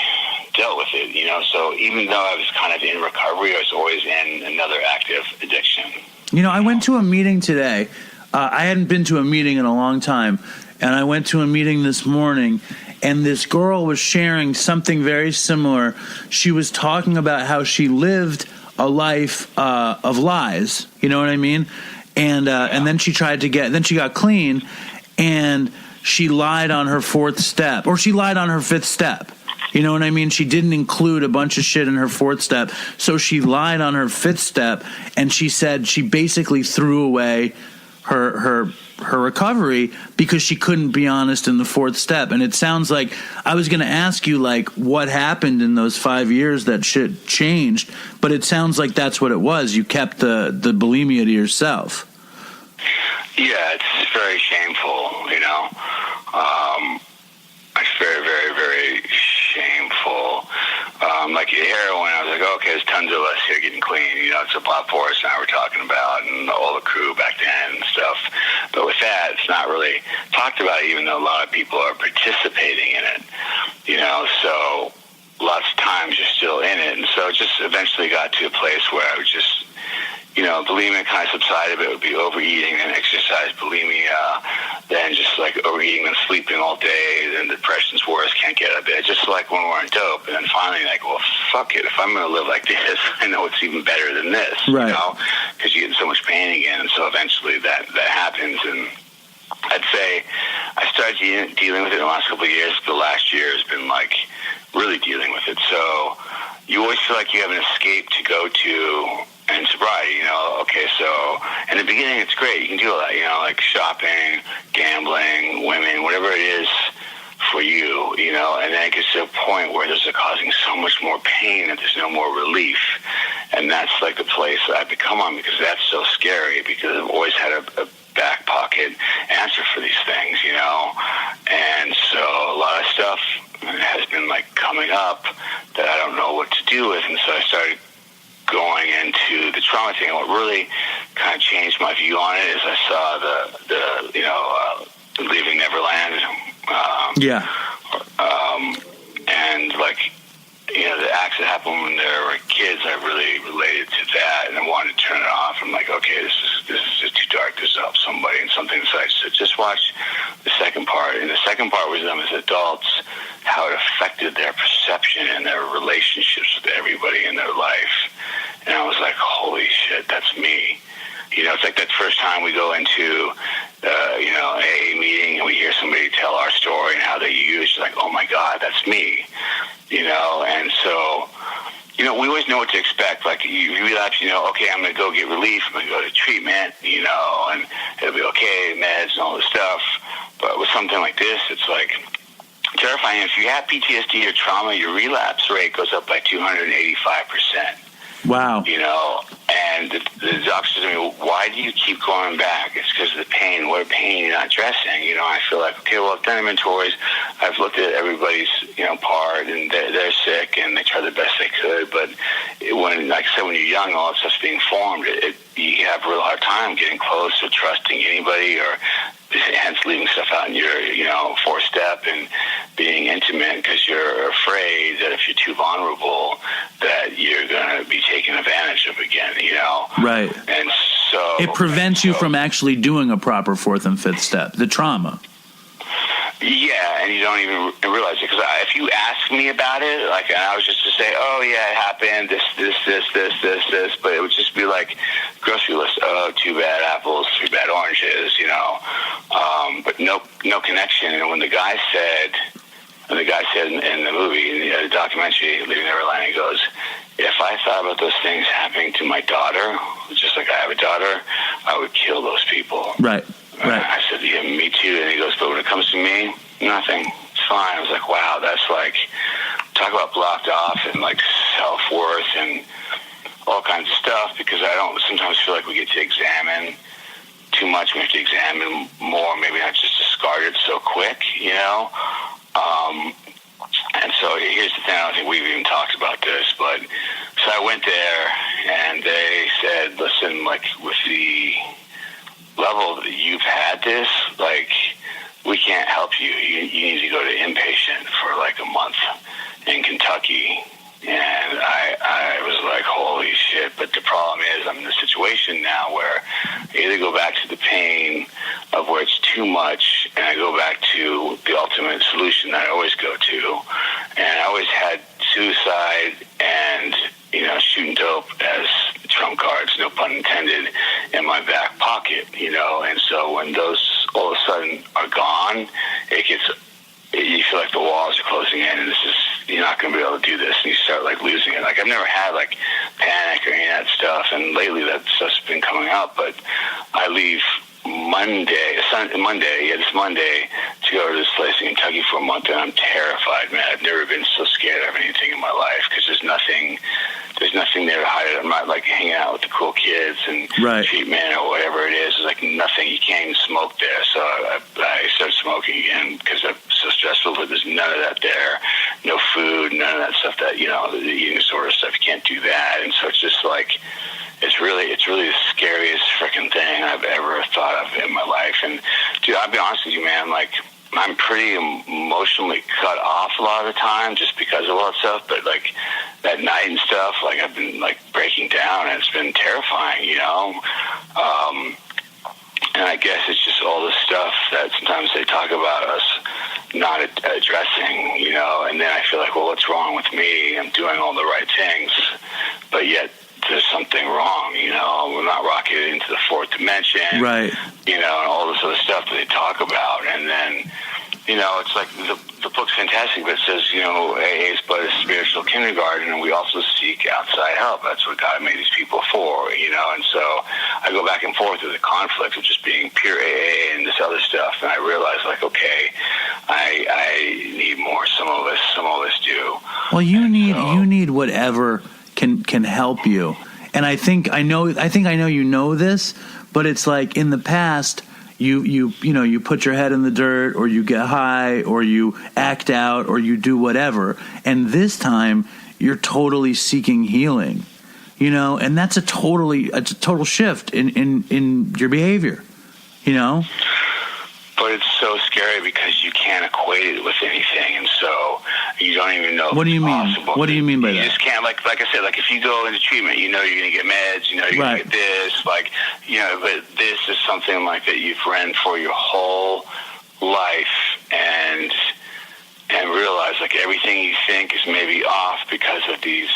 dealt with it, So even though I was kind of in recovery, I was always in another active addiction. I went to a meeting today. I hadn't been to a meeting in a long time, and I went to a meeting this morning, and this girl was sharing something very similar. She was talking about how she lived a life of lies, you know what I mean? And then she then she got clean, and she lied on her fourth step, or she lied on her fifth step. You know what I mean? She didn't include a bunch of shit in her fourth step, so she lied on her fifth step, and she said she basically threw away her recovery because she couldn't be honest in the fourth step. And it sounds like I was going to ask you, like, what happened in those 5 years that shit changed, but it sounds like that's what it was. You kept the bulimia to yourself. Yeah, it's very shameful, It's very, very, very shameful. Like heroin, I was like, okay, there's tons of us here getting clean. It's a Bob Forrest and I were talking about, and all the crew back then and stuff. But with that, it's not really talked about, even though a lot of people are participating in it. So lots of times you're still in it. And so it just eventually got to a place where I was just, bulimia kind of subsided, but it would be overeating and exercise bulimia, then just like overeating and sleeping all day, then depression's worse, can't get out of bed, just like when we're on dope. And then finally, like, well, fuck it. If I'm going to live like this, I know it's even better than this, right. Because you get so much pain again. And so eventually that happens. And I'd say I started dealing with it in the last couple of years. The last year has been like really dealing with it. So you always feel like you have an escape to go to. And sobriety, okay, so in the beginning it's great. You can do all that, like shopping, gambling, women, whatever it is for you, and then it gets to a point where there's causing so much more pain that there's no more relief. And that's like the place that I've become on, because that's so scary, because I've always had a back pocket answer for these things, And so a lot of stuff has been like coming up that I don't know what to do with, and so I started going into the trauma thing. And what really kind of changed my view on it is I saw the Leaving Neverland. And like, the acts that happened when there were kids, I really related to that, and I wanted to turn it off. I'm like, okay, this is just too dark. This will help somebody, and something inside said, just watch the second part. And the second part was them as adults, how it affected their perception and their relationships with everybody in their life. And I was like, holy shit, that's me. It's like that first time we go into, a meeting and we hear somebody tell our story and how they use, like, oh my God, that's me. And so, we always know what to expect. Like, you relapse, okay, I'm going to go get relief, I'm going to go to treatment, and it'll be okay, meds and all this stuff. But with something like this, it's like terrifying. If you have PTSD or trauma, your relapse rate goes up by 285%. Wow. You know, and the doctor said to me, why do you keep going back? It's because of the pain. What pain you're not addressing? You know, I feel like, okay, well, I've done inventories. I've looked at everybody's, part, and they're sick, and they try the best they could. But when, like I said, when you're young, all that stuff's being formed, you have a real hard time getting close or trusting anybody, or hence leaving stuff out in your, fourth step and being intimate because you're afraid that if you're too vulnerable that you're going to be taken advantage of again, Right. And so... It prevents you from actually doing a proper fourth and fifth step, the trauma. Yeah, and you don't even realize it. Because if you ask me about it, like, I was just to say, oh, yeah, it happened, this, but it would just be like grocery list. Oh, 2 bad apples, 3 bad oranges, but no connection. And when the guy said in the movie, in the documentary, Leaving Neverland, he goes, if I thought about those things happening to my daughter, just like I have a daughter, I would kill those people. Right. Right. I said, yeah, me too. And he goes, but when it comes to me, nothing. It's fine. I was like, wow, that's like, talk about blocked off and like self-worth and all kinds of stuff, because I don't sometimes feel like we get to examine too much. We have to examine more, maybe not just discard it so quick, And so here's the thing, I don't think we've even talked about this, but so I went there and they said, listen, like with the level that you've had this, like, we can't help you. You need to go to inpatient for like a month in Kentucky. And I was like, holy shit. But the problem is I'm in a situation now where I either go back to the pain of where it's too much, and I go back to the ultimate solution that I always go to. And I always had suicide and, shooting dope as trump cards, no pun intended, in my back pocket, And so when those all of a sudden are gone, you feel like the walls are closing in, and you're not going to be able to do this, and you start like losing it. Like, I've never had like panic or any of that stuff, and lately that stuff's been coming up, but I leave this Monday to go to this place in Kentucky for a month, and I'm terrified, man. I've never been so scared of anything in my life, because there's nothing there to hide it. I'm not like hanging out with the cool kids and treatment or whatever it is. There's like nothing. You can't even smoke there. So I started smoking again because I'm so stressful, but there's none of that there. No food, none of that stuff that, the eating disorder stuff. You can't do that. And so it's just like, it's really the scariest freaking thing I've ever thought of in my life. And dude, I'll be honest with you, man, like, I'm pretty emotionally cut off a lot of the time just because of all that stuff. But like that night and stuff, like I've been like breaking down, and it's been terrifying, and I guess it's just all the stuff that sometimes they talk about us not addressing, and then I feel like, well, what's wrong with me? I'm doing all the right things, but yet there's something wrong, we're not rocketing into the fourth dimension, right? And all this other stuff that they talk about. And then, it's like the book's fantastic, but it says, AA is but a spiritual kindergarten, and we also seek outside help. That's what God made these people for, and so I go back and forth with the conflict of just being pure AA and this other stuff, and I realize, like, okay, I need more. Some of us do. Well, you need whatever can help you. And I think I know this, but it's like in the past you put your head in the dirt, or you get high, or you act out, or you do whatever. And this time you're totally seeking healing. And that's a total shift in your behavior. But it's so scary because you can't equate it with anything, and so you don't even know. What do you mean? Possible. What do you mean by that? You just can't, like I said, like if you go into treatment, you're going to get meds, you're going to get this, but this is something like that you've ran for your whole life, and realize like everything you think is maybe off because of these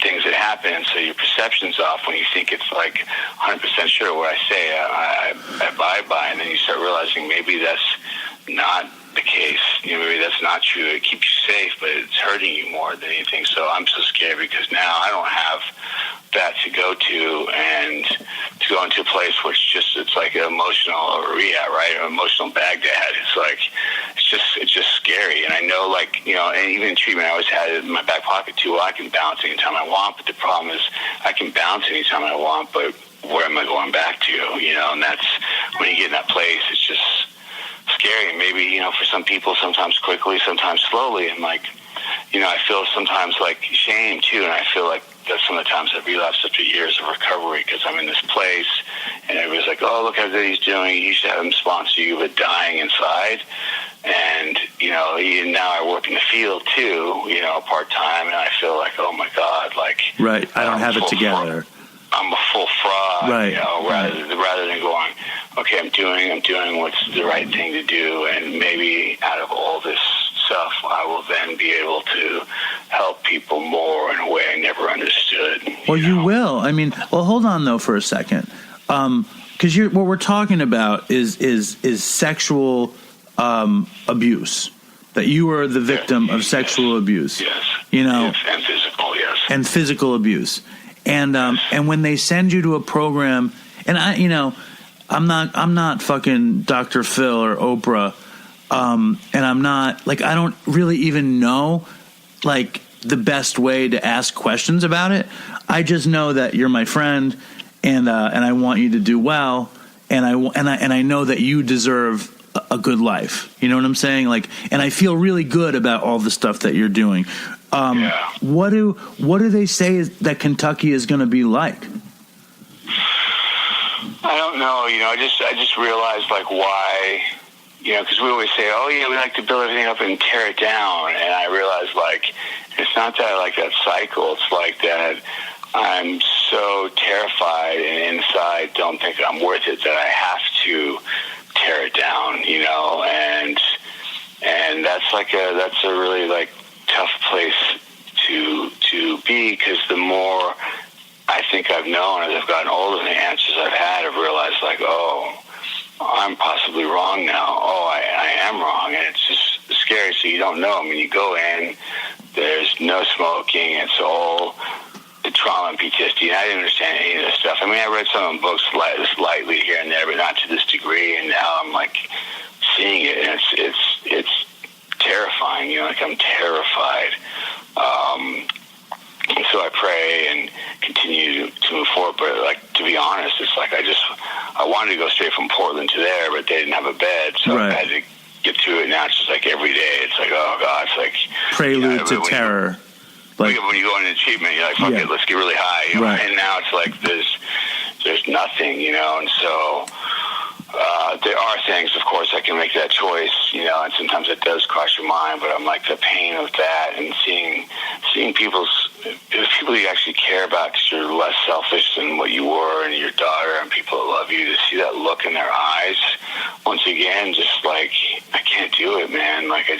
things that happen, and so your perception's off when you think it's like 100% sure what I say I abide by, and then you start realizing maybe that's not the case. Maybe that's not true. It keeps you safe, but it's hurting you more than anything. So I'm so scared because now I don't have that to go to and to to go into a place where it's like an emotional rehab, right? An emotional Baghdad. It's just scary. And I know, like, you know, and even in treatment, I always had it in my back pocket too. Well, I can bounce anytime I want, but the problem is I can bounce anytime I want, but where am I going back to? You know, and that's when you get in that place, it's just scary. And maybe, you know, for some people, sometimes quickly, sometimes slowly. And like, you know, I feel sometimes like shame too, and I feel like that's some of the times I've relapsed after years of recovery, because I'm in this place and everybody's like, oh, look how good he's doing. You should have him sponsor you, but dying inside. And, you know, even now I work in the field too, you know, part-time, and I feel like, oh my God, like... Right, I don't have it together. I'm a full fraud, right. You know, rather than going, okay, I'm doing what's the right thing to do, and maybe out of all this stuff, I will then be able to help people more in a way I never understood. Well, you will. I mean, well, hold on though for a second, because what we're talking about is sexual abuse. That you were the victim of sexual abuse. Yes. You know, and physical. Yes. And physical abuse. And when they send you to a program, and I'm not fucking Dr. Phil or Oprah, and I'm not, like, I don't really even know, like, the best way to ask questions about it. I just know that you're my friend, and I want you to do well, and I know that you deserve a good life. You know what I'm saying? Like, and I feel really good about all the stuff that you're doing. What do they say that Kentucky is going to be like? I don't know. You know, I just realized, like, why, you know, because we always say, oh yeah, we like to build everything up and tear it down, and I realized, like, it's not that I like that cycle. It's like that I'm so terrified and inside don't think I'm worth it that I have to tear it down, you know, and that's a really, like, tough place to be, because the more I think I've known as I've gotten older, the answers I've had, I've realized, like, oh, I'm possibly wrong now. Oh, I am wrong, and it's just scary. So you don't know. I mean, you go in, there's no smoking, it's all the trauma and PTSD, and I didn't understand any of this stuff. I mean, I read some books lightly here and there, but not to this degree, and now I'm, like, seeing it, and it's terrifying, you know, like, I'm terrified. And so I pray and continue to move forward, but, like, to be honest, it's like I wanted to go straight from Portland to there, but they didn't have a bed, so right. I had to get to it. Now it's just like every day, it's like, oh God, it's like prelude to terror. When you go into treatment, you're like, fuck it, let's get really high, you know? Right. And now it's like there's nothing, you know, and so there are things, of course, I can make that choice, you know, and sometimes it does cross your mind, but I'm like, the pain of that and seeing people you actually care about, because you're less selfish than what you were, and your daughter and people that love you, to see that look in their eyes, once again, just like, I can't do it, man. Like, I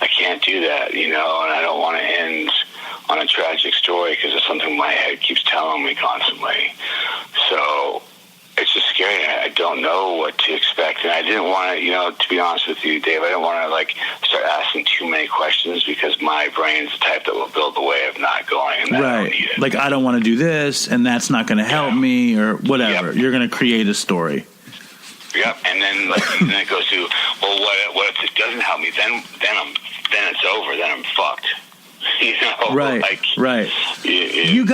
can't do that, you know, and I don't want to end on a tragic story, because it's something my head keeps telling me constantly. So it's just scary. I don't know what to expect, and I didn't want to, you know, to be honest with you, Dave, I didn't want to, like, start asking too many questions, because my brain's the type that will build the way of not going, and I don't need it. Like, I don't want to do this, and that's not going to help me, or whatever. Yep. You're going to create a story. Yep, and then, like, and then it goes to, well, what if it doesn't help me? Then it's over. Then I'm fucked. You know, right? Like, right. You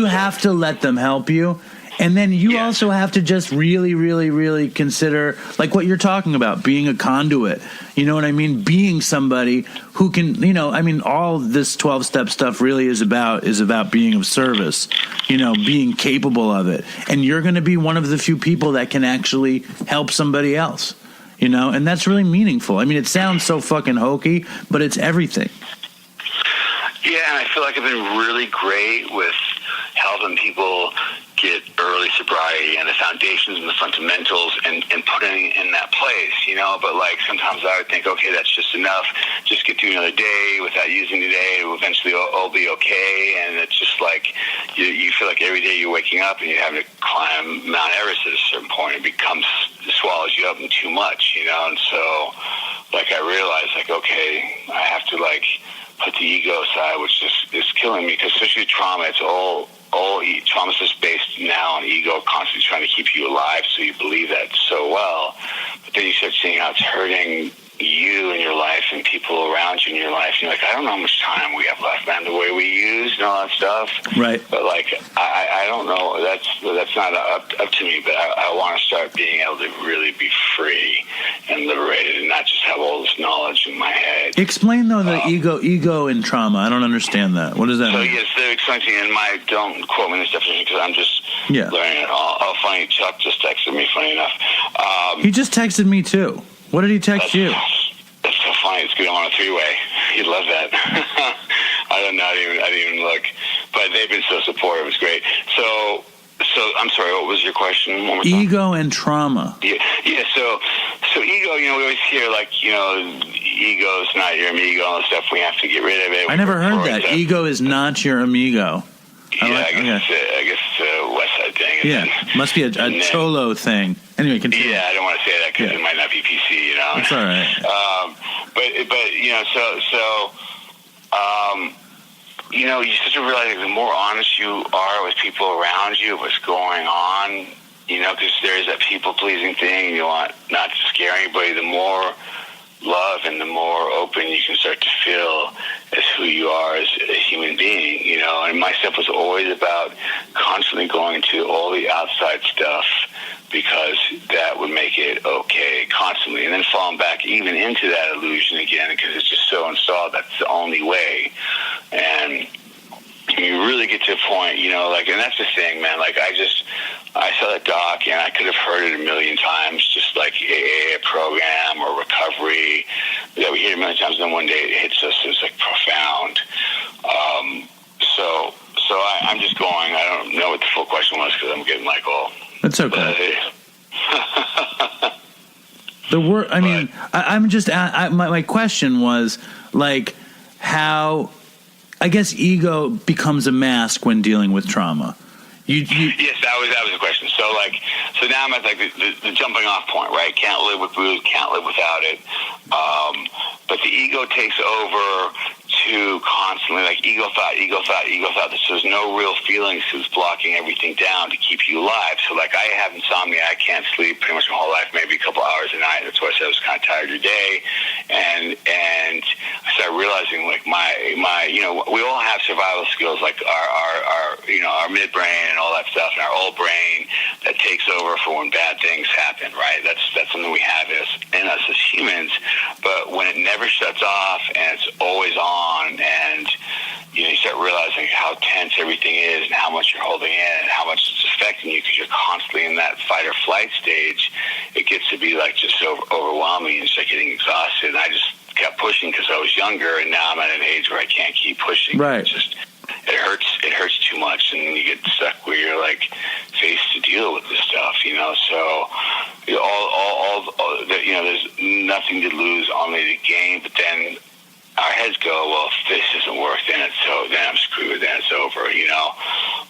have to let them help you. And then you also have to just really, really, really consider, like, what you're talking about, being a conduit. You know what I mean? Being somebody who can, you know, I mean, all this 12-step stuff really is about being of service, you know, being capable of it. And you're going to be one of the few people that can actually help somebody else, you know, and that's really meaningful. I mean, it sounds so fucking hokey, but it's everything. Yeah, and I feel like I've been really great with helping people get early sobriety and the foundations and the fundamentals and putting in that place, you know, but, like, sometimes I would think, okay, that's just enough. Just get through another day without using the day. Eventually it'll be okay. And it's just like you feel like every day you're waking up and you're having to climb Mount Everest at a certain point. It swallows you up in too much, you know, and so, like, I realized, like, okay, I have to, like, put the ego aside, which is killing me, because especially trauma, it's all all trauma's just based now on ego, constantly trying to keep you alive, so you believe that so well. But then you start seeing how it's hurting you in your life and people around you in your life. And you're like, I don't know how much time we have left, man, the way we use and all that stuff. Right. But, like, I don't know. That's not up to me, but I want to start being able to really be free and liberated and not just have all this knowledge in my head. Explain, though, the ego and trauma. I don't understand that. What does that mean? So, yes, they're explaining in my, don't quote me in this definition because I'm just learning it all. Oh, funny, Chuck just texted me, funny enough. He just texted me, too. What did he text you? That's so funny. It's good. I'm on a three-way. He'd love that. I didn't even look. But they've been so supportive. It was great. So I'm sorry, what was your question? One more time. Ego and trauma. Yeah. So ego, we always hear, like, ego's not your amigo and all that stuff. We have to get rid of it. I never heard that. Ego is not your amigo. I guess it's a West Side thing. Yeah, must be a Cholo thing. Anyway, continue. Yeah, I don't want to say that because it might not be PC, That's all right. You start to realize the more honest you are with people around you, what's going on, because there's that people-pleasing thing. You want not to scare anybody. The more love and the more open you can start to feel as who you are as a human being, and my stuff was always about constantly going to all the outside stuff because that would make it okay constantly, and then falling back even into that illusion again because it's just so installed that's the only way. And you really get to a point, and that's the thing, man, like I saw that doc and I could have heard it a million times, just like a program or recovery that we hear a million times, and then one day it hits us. It's like profound. So I'm just going. I don't know what the full question was because I'm getting like all. That's okay. The word. I mean, I'm just. My question was like how. I guess ego becomes a mask when dealing with trauma. Yes, that was the question. So now I'm at like the jumping off point, right? Can't live with booze, can't live without it. But the ego takes over to constantly like ego thought. So there's no real feelings because it's blocking everything down to keep you alive. So like I have insomnia, I can't sleep pretty much my whole life, maybe a couple hours a night. That's why I said I was kind of tired today. And I started realizing like my we all have survival skills like our midbrain and all that stuff, and our old brain that takes over for when bad things happen, right? That's something we have in us as humans. But when it never shuts off and it's always on, and you start realizing how tense everything is and how much you're holding in and how much it's affecting you because you're constantly in that fight or flight stage, it gets to be like just so overwhelming and start getting exhausted. And I just kept pushing because I was younger, and now I'm at an age where I can't keep pushing. Right. It hurts too much, and you get stuck where you're like faced to deal with this stuff, So there's nothing to lose, only to gain. But then our heads go, well, if this doesn't work, then I'm screwed. Then it's over,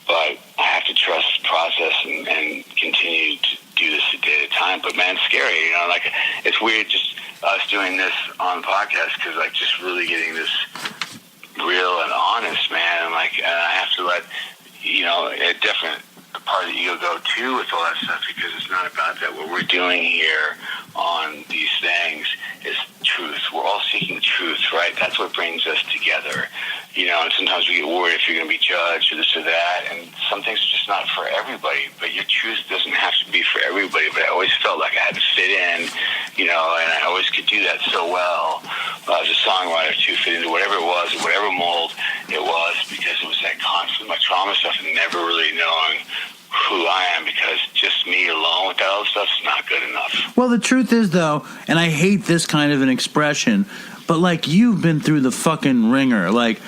But I have to trust the process and continue to do this a day at a time. But man, it's scary, Like it's weird just us doing this on the podcast because like just really getting this real and honest, man. And I have to let a different part of the ego go too with all that stuff because it's not about that. What we're doing here on these things is truth. We're all seeking truth, right? That's what brings us together. And sometimes we get worried if you're going to be judged or this or that, and some things are just not for everybody. But your truth doesn't have to be for everybody. But I always felt like I had to fit in, and I always could do that so well. As a songwriter to fit into whatever it was, or whatever mold it was, because it was that constant, my trauma stuff, and never really knowing who I am, because just me alone with that other stuff is not good enough. Well, the truth is, though, and I hate this kind of an expression, but like you've been through the fucking ringer. Like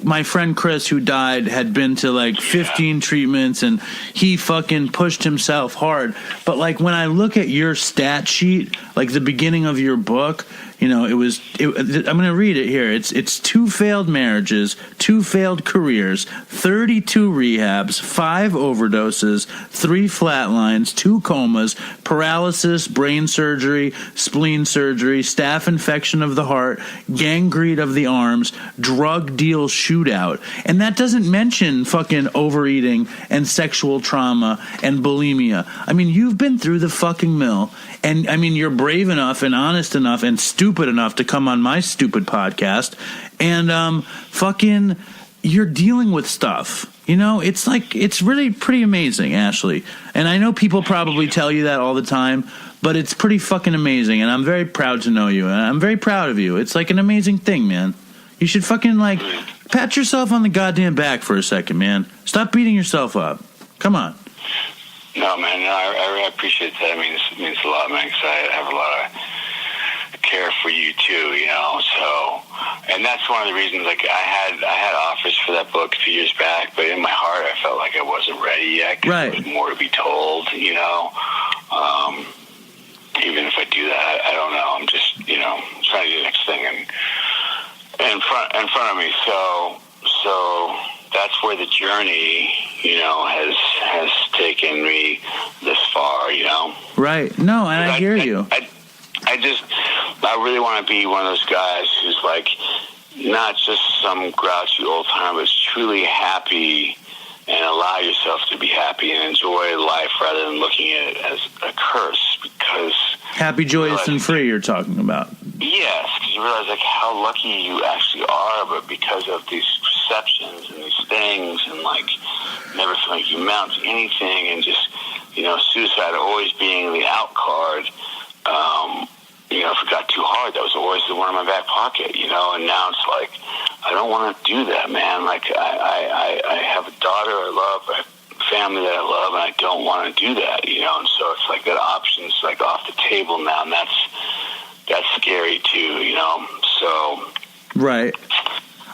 my friend Chris, who died, had been to like 15 treatments, and he fucking pushed himself hard. But like when I look at your stat sheet, like the beginning of your book, I'm going to read it here. It's 2 failed marriages, 2 failed careers, 32 rehabs, 5 overdoses, 3 flatlines, 2 comas, paralysis, brain surgery, spleen surgery, staph infection of the heart, gangrene of the arms, drug deal shootout. And that doesn't mention fucking overeating and sexual trauma and bulimia. I mean, you've been through the fucking mill. And I mean, you're brave enough and honest enough and stupid enough to come on my stupid podcast, and fucking, you're dealing with stuff. It's really pretty amazing, Ashley. And I know people probably tell you that all the time, but it's pretty fucking amazing. And I'm very proud to know you, and I'm very proud of you. It's like an amazing thing, man. You should fucking pat yourself on the goddamn back for a second, man. Stop beating yourself up. Come on. No, man, I appreciate that. It means a lot, man, because I have a lot of care for you too, So, and that's one of the reasons. Like, I had offers for that book a few years back, but in my heart, I felt like I wasn't ready yet. Right. There was more to be told, Even if I do that, I don't know. I'm just, trying to do the next thing in front of me. So that's where the journey, has taken me this far, Right. No, and I hear you. I really want to be one of those guys who's like not just some grouchy old timer, but truly happy and allow yourself to be happy and enjoy life rather than looking at it as a curse. Because happy, joyous, and free you're talking about. Yes, because you realize like how lucky you actually are, but because of these perceptions and these things and like never feeling like you amount to anything, and just suicide always being the out card. If it got too hard, that was always the one in my back pocket, and now it's like, I don't want to do that, man. Like, I have a daughter I love, I have a family that I love, and I don't want to do that, and so it's like that option's like off the table now, and that's scary too, so. Right.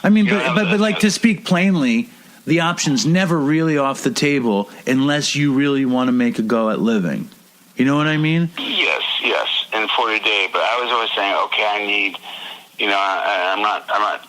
I mean, but like, to speak plainly, the option's never really off the table unless you really want to make a go at living. You know what I mean? Yes. And for today, but I was always saying, okay, I need, I'm not,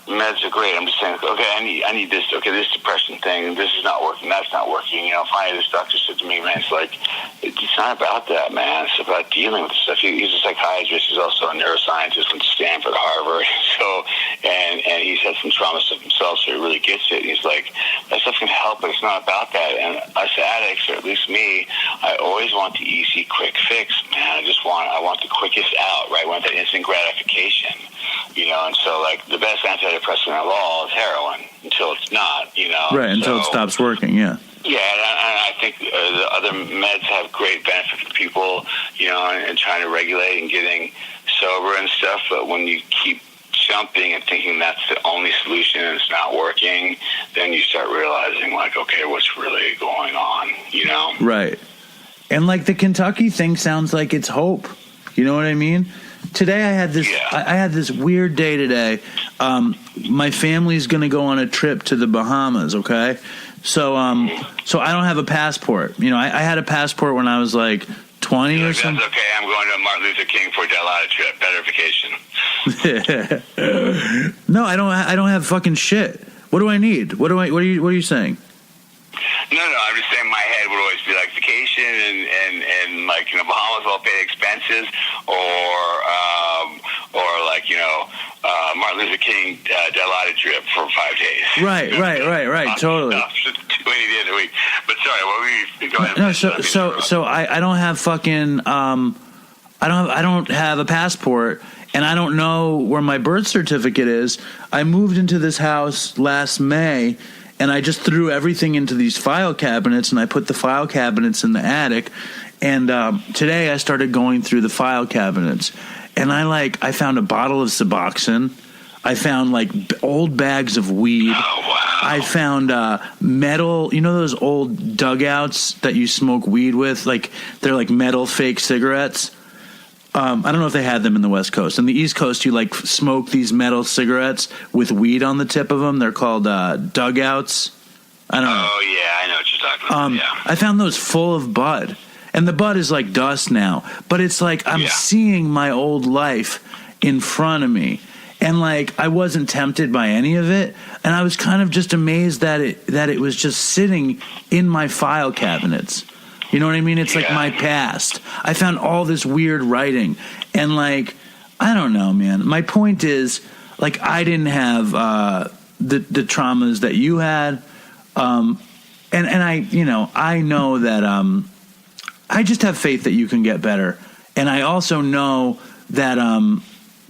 meds are great. I'm just saying, okay, I need this. Okay, this depression thing, this is not working. That's not working. Finally, this doctor said to me, man, it's like, it's not about that, man. It's about dealing with stuff. He's a psychiatrist. He's also a neuroscientist, went to Stanford, Harvard. So, and he's had some trauma stuff himself, so he really gets it. He's like, that stuff can help, but it's not about that. And us addicts, or at least me, I always want the easy, quick fix, man. I want the quickest out, right? I want that instant gratification, and so like the best antidepressant of all is heroin until it's not, Right, until it stops working, yeah. Yeah, and I think the other meds have great benefit for people, and trying to regulate and getting sober and stuff, but when you keep jumping and thinking that's the only solution and it's not working, then you start realizing like, okay, what's really going on, Right. And like the Kentucky thing sounds like it's hope. You know what I mean? Today I had this. Yeah. I had this weird day today. My family's going to go on a trip to the Bahamas. Okay, so I don't have a passport. I had a passport when I was like 20 or something. That's okay. I'm going to Martin Luther King for a Dilaudid trip. Better vacation. No, I don't have fucking shit. What do I need? What are you saying? No, I'm just saying my head would always be like vacation and like, Bahamas all paid expenses or like, Martin Luther King Dilaudid trip for 5 days. Right. Totally. The week. But sorry, what were you going to so I don't have fucking, I don't have a passport, and I don't know where my birth certificate is. I moved into this house last May, and I just threw everything into these file cabinets, and I put the file cabinets in the attic. And today I started going through the file cabinets, and I found a bottle of Suboxone. I found like old bags of weed. Oh, wow. I found metal, those old dugouts that you smoke weed with? Like, they're like metal fake cigarettes. I don't know if they had them in the West Coast. On the East Coast, you like smoke these metal cigarettes with weed on the tip of them. They're called dugouts. I don't know. Oh, yeah, I know what you're talking about. Yeah. I found those full of bud. And the bud is like dust now. But it's like I'm seeing my old life in front of me. And like I wasn't tempted by any of it, and I was kind of just amazed that it was just sitting in my file cabinets. You know what I mean? It's like my past. I found all this weird writing, and like I don't know, man. My point is, like, I didn't have the traumas that you had, and I know that I just have faith that you can get better, and I also know that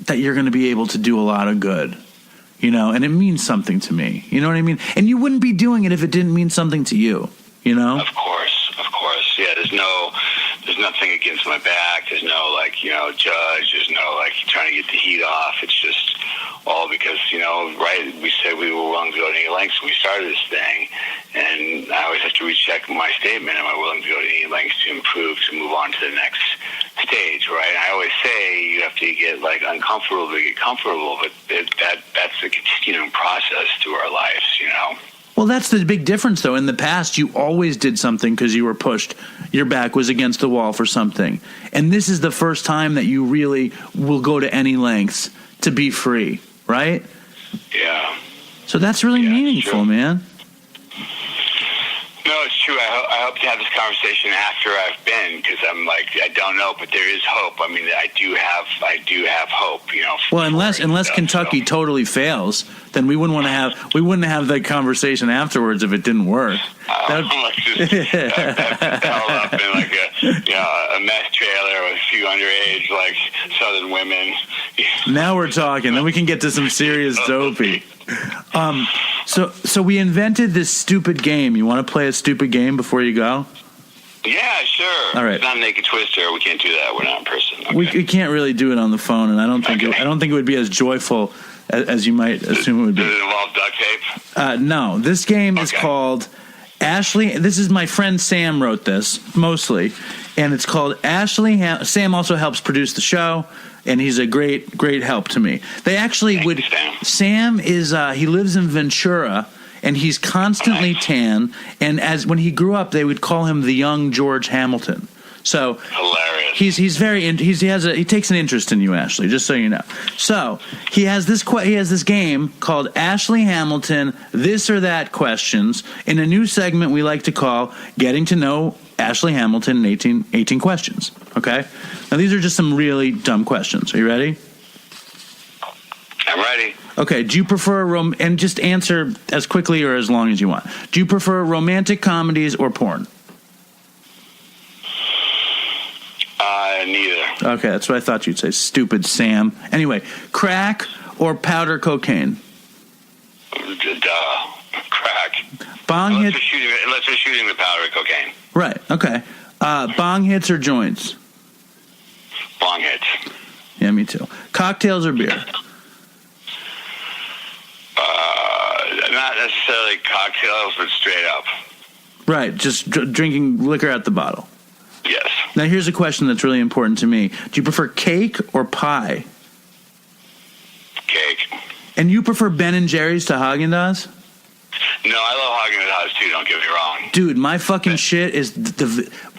that you're going to be able to do a lot of good, and it means something to me. You know what I mean? And you wouldn't be doing it if it didn't mean something to you, Of course. Yeah, there's nothing against my back. There's no, judge. There's no, trying to get the heat off. It's just all because, right, we said we were willing to go to any lengths when we started this thing. And I always have to recheck my statement. Am I willing to go to any lengths to improve, to move on to the next stage, right? I always say you have to get uncomfortable to get comfortable, but that's a continuing process through our lives, Well, that's the big difference, though. In the past, you always did something because you were pushed. Your back was against the wall for something. And this is the first time that you really will go to any lengths to be free, right? Yeah. So that's really meaningful, man. No, it's true. I hope to have this conversation after I've been, because I'm I don't know, but there is hope. I mean, I do have hope, Well, unless Kentucky totally fails, then we wouldn't have that conversation afterwards if it didn't work. Just held up in a mess trailer with a few underage Southern women. Now we're talking. Then we can get to some serious Dopey. So we invented this stupid game. You want to play a stupid game before you go? Yeah, sure. All right. It's not Naked Twister. We can't do that. We're not in person. Okay. We can't really do it on the phone, and I don't think it would be as joyful as you might assume it would be. Does it involve duct tape? No. This game is called Ashley. This is my friend Sam wrote this mostly, and it's called Ashley. Sam also helps produce the show. And he's a great help to me. They actually would. Sam is he lives in Ventura, and he's constantly tan. And when he grew up, they would call him the young George Hamilton. So hilarious. He takes an interest in you, Ashley. Just so you know. So he has this game called Ashley Hamilton This or That Questions in a new segment we like to call Getting to Know Ashley Hamilton in 18 questions. Okay? Now, these are just some really dumb questions. Are you ready? I'm ready. Okay. Do you prefer and just answer as quickly or as long as you want. Do you prefer romantic comedies or porn? Neither. Okay, that's what I thought you'd say. Stupid Sam. Anyway, crack or powder cocaine? Duh. Crack. Bong hits. Unless we're shooting the powder cocaine. Right. Okay. Bong hits or joints? Bong hits. Yeah, me too. Cocktails or beer? Not necessarily cocktails, but straight up. Right. Just drinking liquor out the bottle. Yes. Now, here's a question that's really important to me. Do you prefer cake or pie? Cake. And you prefer Ben & Jerry's to Haagen-Dazs? No, I love Haagen-Dazs too, don't get me wrong. Dude, my fucking shit is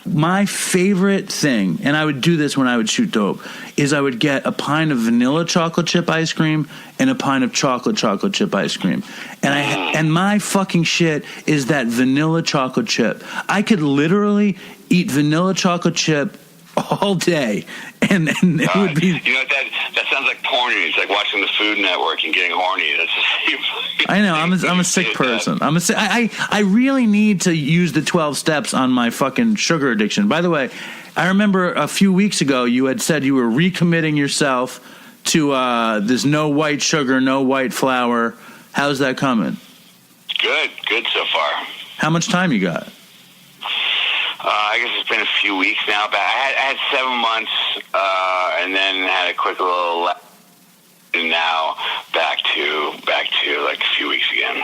my favorite thing, and I would do this when I would shoot dope, is I would get a pint of vanilla chocolate chip ice cream and a pint of chocolate chip ice cream. And my fucking shit is that vanilla chocolate chip. I could literally eat vanilla chocolate chip all day, and it would be. That sounds like porn. It's like watching the Food Network and getting horny. That's the same. I know. I'm a sick person. I really need to use the 12 steps on my fucking sugar addiction. By the way, I remember a few weeks ago you had said you were recommitting yourself to this no white sugar, no white flour. How's that coming? Good so far. How much time you got? I guess it's been a few weeks now, but I had 7 months, and then had a quick little, and now back to like a few weeks again.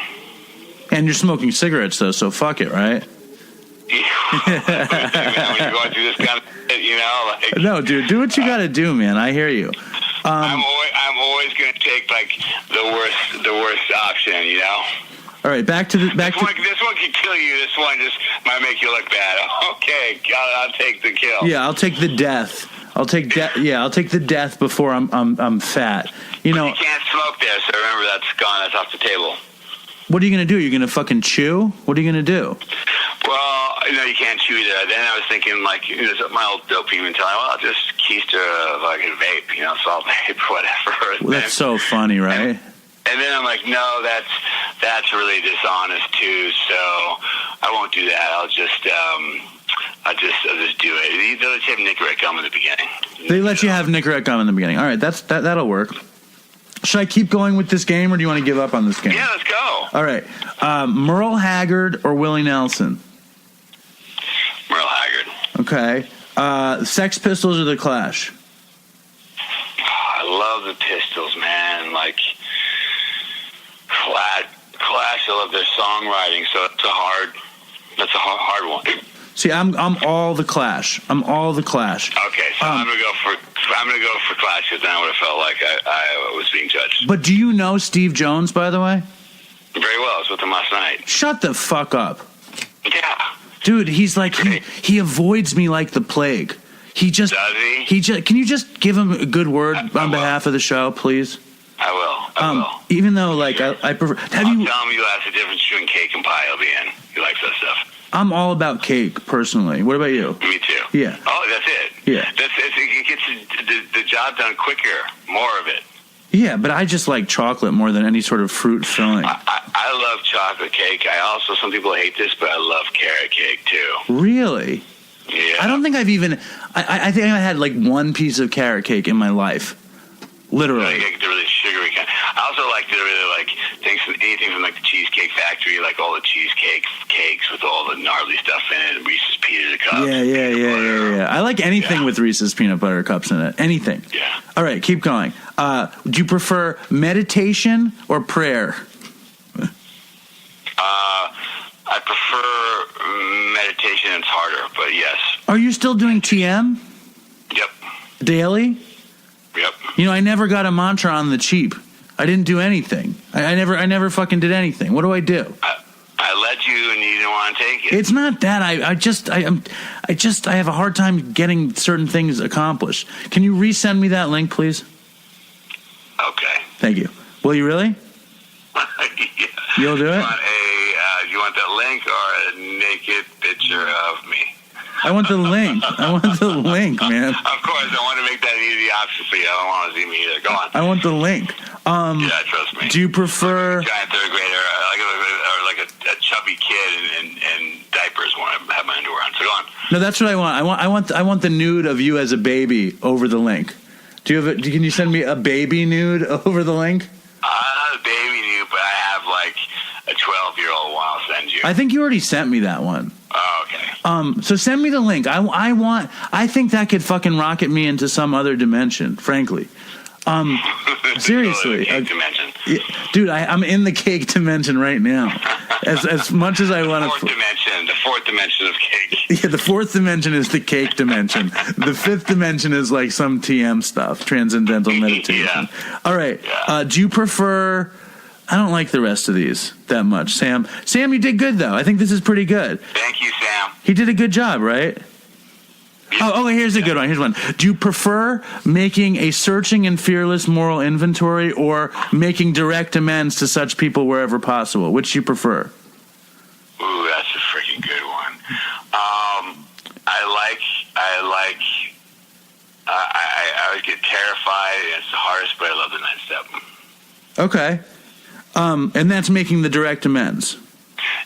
And you're smoking cigarettes though, so fuck it, right? Yeah. When you're going through this kind of shit, No, dude, do what you got to do, man. I hear you. I'm always going to take the worst option, All right, back to this one could kill you. This one just might make you look bad. Okay, I'll take the kill. Yeah, I'll take the death I'll take I'll take the death before I'm fat. You know, you can't smoke there, so remember that's gone. That's off the table. What are you gonna do? You're gonna fucking chew? What are you gonna do? Well, you can't chew there. Then I was thinking, like, my old Dopey mentality. Well, I'll just keister a fucking vape, salt vape, whatever. Well, that's so funny, right? And then I'm like, no, that's really dishonest too. So I won't do that. I'll just do it. They'll let you have Nicorette gum in the beginning. They let you have Nicorette gum in the beginning. All right, that'll work. Should I keep going with this game, or do you want to give up on this game? Yeah, let's go. All right, Merle Haggard or Willie Nelson? Merle Haggard. Okay. Sex Pistols or The Clash? I love the Pistols, man. Like Clash, I love their songwriting, so that's a hard one. See, I'm all The Clash. I'm all The Clash. Okay, so I'm gonna go for Clash, because then I would have felt like I was being judged. But do you know Steve Jones, by the way? Very well. I was with him last night. Shut the fuck up. Yeah. Dude, he's like, he avoids me like the plague. Does he? Can you just give him a good word on behalf of the show, please? I will. Even though, like, I prefer. I'll tell him you ask the difference between cake and pie. He'll be in. He likes that stuff. I'm all about cake, personally. What about you? Me too. Yeah. Oh, that's it. Yeah. It gets the job done quicker. More of it. Yeah, but I just like chocolate more than any sort of fruit filling. I love chocolate cake. Some people hate this, but I love carrot cake too. Really? Yeah. I don't think I've even. I think I had like one piece of carrot cake in my life. Literally. Like the really sugary kind. I also like the really anything from like the Cheesecake Factory, like all the cheesecake cakes with all the gnarly stuff in it, Reese's peanut cups. Yeah. I like anything with Reese's peanut butter cups in it. Anything. Yeah. All right, keep going. Do you prefer meditation or prayer? I prefer meditation. It's harder, but yes. Are you still doing TM? Yep. Daily? Yep. I never got a mantra on the cheap. I didn't do anything. I never fucking did anything. What do I do? I let you, and you didn't want to take it. It's not that. I have a hard time getting certain things accomplished. Can you resend me that link, please? Okay. Thank you. Will you really? Yeah. You'll do it? You want that link or a naked picture of me? I want the link. I want the link, man. Of course, I want to make that easy option for you. I don't want to see me either. Go on. I want the link. Yeah, trust me. Do you prefer... Like a giant third grader, like a chubby kid in diapers when I have my underwear on. So go on. No, that's what I want. I want the nude of you as a baby over the link. Can you send me a baby nude over the link? Not a baby nude, but I have like a 12-year-old one I'll send you. I think you already sent me that one. Oh, okay. So send me the link. I think that could fucking rocket me into some other dimension, frankly. Seriously. Cake dimension. Yeah, dude, I'm in the cake dimension right now. As much as I want to... The fourth dimension of cake. Yeah, the fourth dimension is the cake dimension. The fifth dimension is like some TM stuff, transcendental meditation. Yeah. All right. Yeah. Do you prefer... I don't like the rest of these that much. Sam, you did good, though. I think this is pretty good. Thank you, Sam. He did a good job, right? Oh, here's a good one. Here's one. Do you prefer making a searching and fearless moral inventory or making direct amends to such people wherever possible? Which do you prefer? Ooh, that's a freaking good one. I would get terrified, and it's the hardest, but I love the ninth step. Okay. And that's making the direct amends.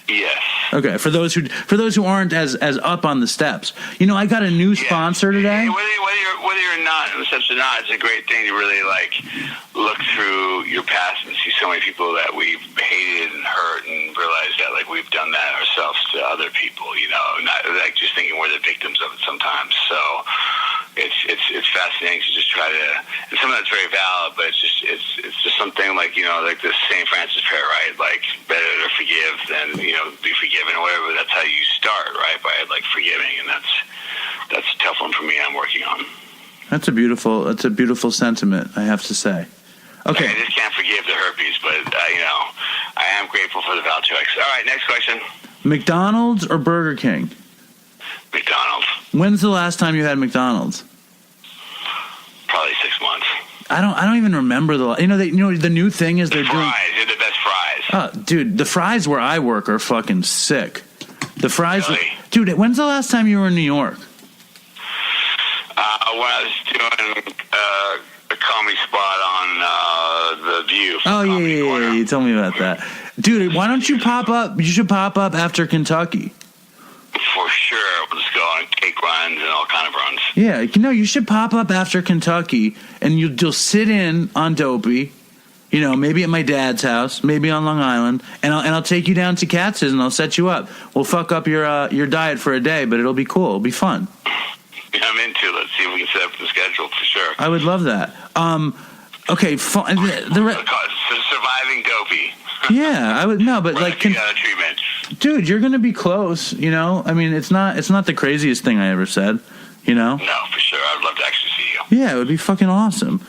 Yes. Okay. For those who aren't as up on the steps, I got a new sponsor today. Whether you're not in the steps or not, it's a great thing to really look through your past and see so many people that we've hated and hurt, and realize that we've done that ourselves to other people. Not just thinking we're the victims of it sometimes. So it's fascinating to just try to, and some of that's very valid, but it's just something like this St. Francis prayer, right? Like, better to forgive than be forgiven or whatever. That's how you start, right? By forgiving, and that's a tough one for me. I'm working on. That's a beautiful sentiment, I have to say. Okay. I just can't forgive the herpes, but I am grateful for the Valtrex. All right, next question. McDonald's or Burger King? McDonald's. When's the last time you had McDonald's? Probably 6 months. I don't even remember the new thing is they're doing fries. They're the best fries. Oh, dude, the fries where I work are fucking sick. The fries, Really? Dude. When's the last time you were in New York? When I was doing a comedy spot on The View. Oh yeah, you told me about that, dude. Why don't you pop up? You should pop up after Kentucky. For sure. We'll just go on cake runs and all kind of runs. Yeah, you should pop up after Kentucky, and you'll sit in on Dopey. Maybe at my dad's house, maybe on Long Island, and I'll take you down to Katz's and I'll set you up. We'll fuck up your diet for a day, but it'll be cool. It'll be fun. Yeah, I'm into it. Let's see if we can set up the schedule for sure. I would love that. Okay, fun. Surviving Dopey. Yeah, I would. No, but like, treatment. Dude, you're gonna be close. I mean, it's not the craziest thing I ever said. No, for sure. I'd love to actually see you. Yeah, it would be fucking awesome.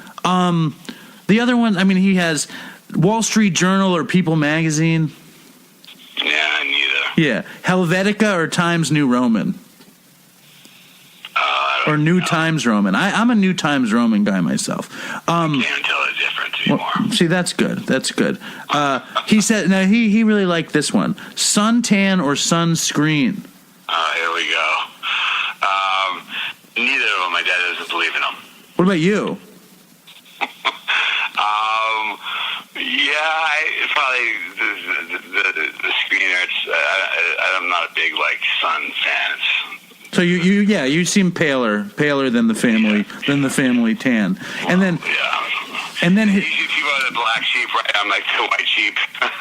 The other one, I mean, he has Wall Street Journal or People Magazine. Yeah, neither. Yeah, Helvetica or Times New Roman. Or New Times Roman. I'm a New Times Roman guy myself. I can't tell the difference anymore. Well, see, that's good. That's good. He said, no, he really liked this one. Suntan or sunscreen? Here we go. Neither of them. My dad doesn't believe in them. What about you? Probably the screener. I'm not a big sun fan. So you seem paler than the family tan, and then you are the black sheep, right? I'm like the white sheep.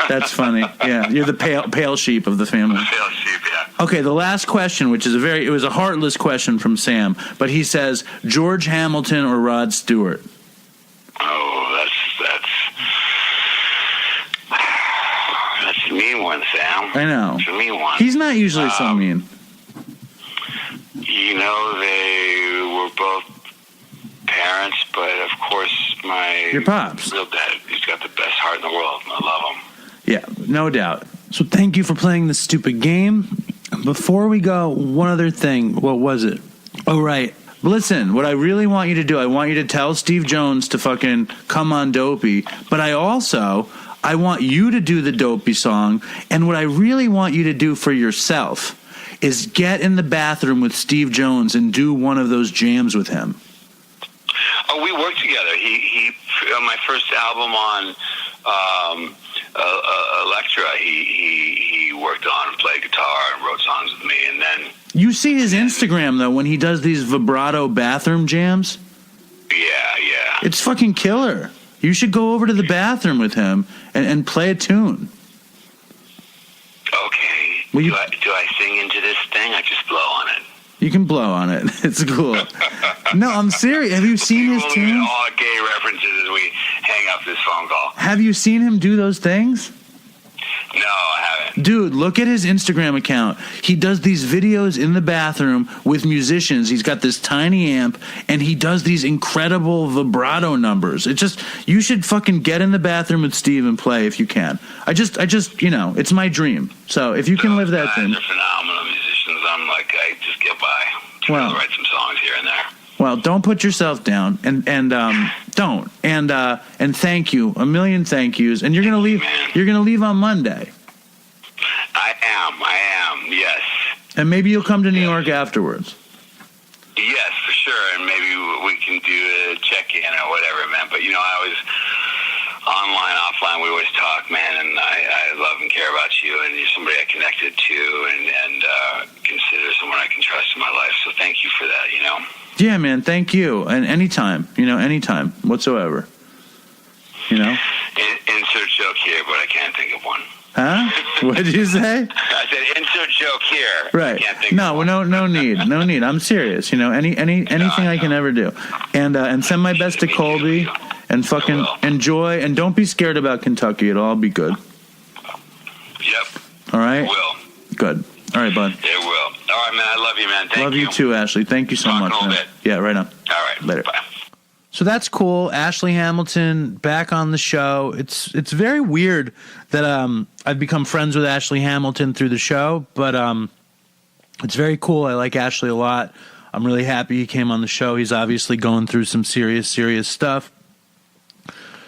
That's funny. Yeah, you're the pale sheep of the family. Pale sheep, yeah. Okay, the last question, which is it was a heartless question from Sam, but he says George Hamilton or Rod Stewart. Oh, that's a mean one, Sam. I know. It's a mean one. He's not usually so mean. They were both parents, but of course your pops. Real dad, he's got the best heart in the world. I love him. Yeah, no doubt. So thank you for playing this stupid game. Before we go, one other thing. What was it? Oh, right. Listen, what I really want you to do, I want you to tell Steve Jones to fucking come on Dopey, but I want you to do the Dopey song, and what I really want you to do for yourself is get in the bathroom with Steve Jones and do one of those jams with him. Oh, we worked together. He on my first album on Elektra, he worked on and played guitar and wrote songs with me, and then... You see his Instagram, though, when he does these vibrato bathroom jams? Yeah. It's fucking killer. You should go over to the bathroom with him and play a tune. Okay. Do I sing into this thing? I just blow on it. You can blow on it. It's cool. No, I'm serious. Have you seen his tunes? All gay references as we hang up this phone call. Have you seen him do those things? No, I haven't. Dude, look at his Instagram account. He does these videos in the bathroom with musicians. He's got this tiny amp, and he does these incredible vibrato numbers. You should fucking get in the bathroom with Steve and play if you can. I just, it's my dream. So if you can live that dream. They're phenomenal musicians. I just get by. I'll write some songs here and there. Well, don't put yourself down, and don't, and thank you, a million thank yous, and you're gonna leave. You're gonna leave on Monday. I am, yes. And maybe you'll come to New York afterwards. Yes, for sure, and maybe we can do a check-in or whatever, man. But I always online, offline, we always talk, man, and I love and care about you, and you're somebody I connected to, and consider someone I can trust in my life. So thank you for that. Yeah, man, thank you. And anytime whatsoever. Insert joke here, but I can't think of one. Huh? What did you say? I said insert joke here. Right. I can't think of one. No need. I'm serious. Anything I can ever do. And send my best to Colby and fucking enjoy, and don't be scared about Kentucky. It'll all be good. Yep. All right? It will. Good. All right, bud. It will. All right, man. I love you, man. Thank you. Love you too, Ashley. Thank you so much, man. Bit. Yeah, right on. All right. Later. Bye. So that's cool. Ashley Hamilton back on the show. It's very weird that I've become friends with Ashley Hamilton through the show, but it's very cool. I like Ashley a lot. I'm really happy he came on the show. He's obviously going through some serious stuff.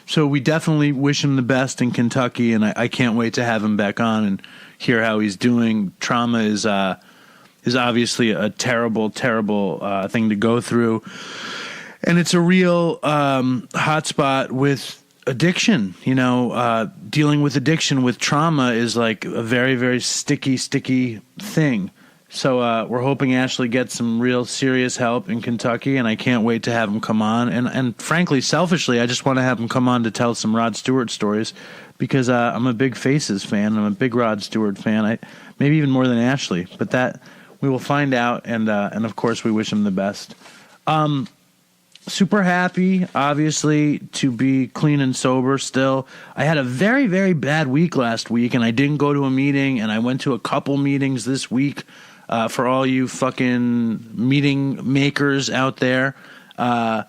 So we definitely wish him the best in Kentucky, and I can't wait to have him back on and hear how he's doing. Trauma is obviously a terrible thing to go through, and it's a real hotspot with addiction. Dealing with addiction with trauma is like a very, very sticky thing. So we're hoping Ashley gets some real serious help in Kentucky, and I can't wait to have him come on. And frankly, selfishly, I just want to have him come on to tell some Rod Stewart stories, because I'm a big Faces fan. I'm a big Rod Stewart fan. Maybe even more than Ashley, but that we will find out. And of course, we wish him the best. Super happy, obviously, to be clean and sober still. I had a very, very bad week last week, and I didn't go to a meeting, and I went to a couple meetings this week. For all you fucking meeting makers out there, I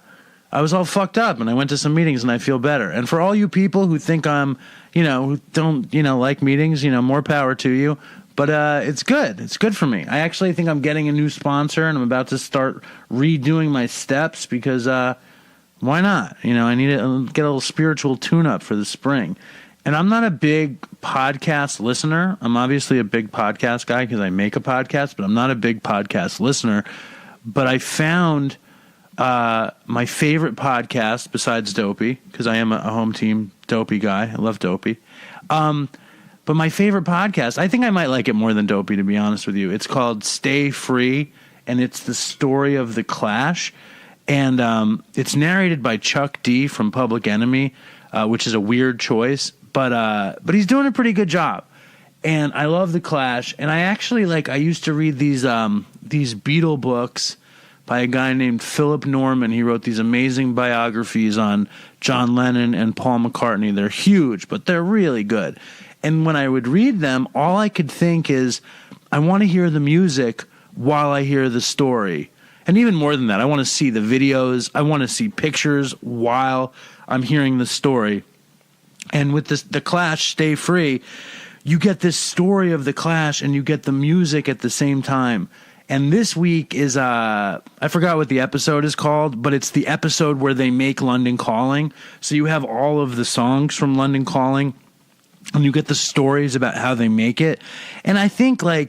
was all fucked up, and I went to some meetings, and I feel better. And for all you people who think I'm, who don't, like meetings, more power to you. But it's good. It's good for me. I actually think I'm getting a new sponsor, and I'm about to start redoing my steps because why not? I need to get a little spiritual tune-up for the spring. And I'm not a big podcast listener. I'm obviously a big podcast guy because I make a podcast, but I'm not a big podcast listener. But I found my favorite podcast besides Dopey, because I am a home team Dopey guy. I love Dopey. But my favorite podcast, I think I might like it more than Dopey, to be honest with you. It's called Stay Free, and it's the story of the Clash. And it's narrated by Chuck D from Public Enemy, which is a weird choice. But he's doing a pretty good job. And I love the Clash. And I actually, I used to read these Beatle books by a guy named Philip Norman. He wrote these amazing biographies on John Lennon and Paul McCartney. They're huge, but they're really good. And when I would read them, all I could think is, I want to hear the music while I hear the story. And even more than that, I want to see the videos. I want to see pictures while I'm hearing the story. And with the Clash, Stay Free, you get this story of the Clash and you get the music at the same time. And this week is, I forgot what the episode is called, but it's the episode where they make London Calling. So you have all of the songs from London Calling, and you get the stories about how they make it. And I think, I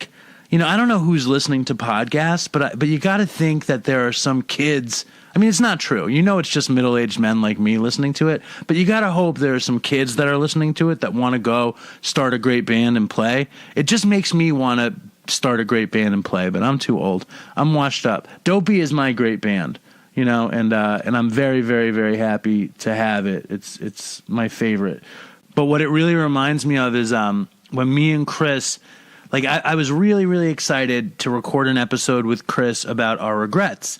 don't know who's listening to podcasts, but you got to think that there are some kids. I mean, it's not true. It's just middle-aged men like me listening to it. But you got to hope there are some kids that are listening to it that want to go start a great band and play. It just makes me want to start a great band and play, but I'm too old. I'm washed up. Dopey is my great band, and I'm very, very, very happy to have it. It's my favorite. But what it really reminds me of is when me and Chris, I was really, really excited to record an episode with Chris about our regrets.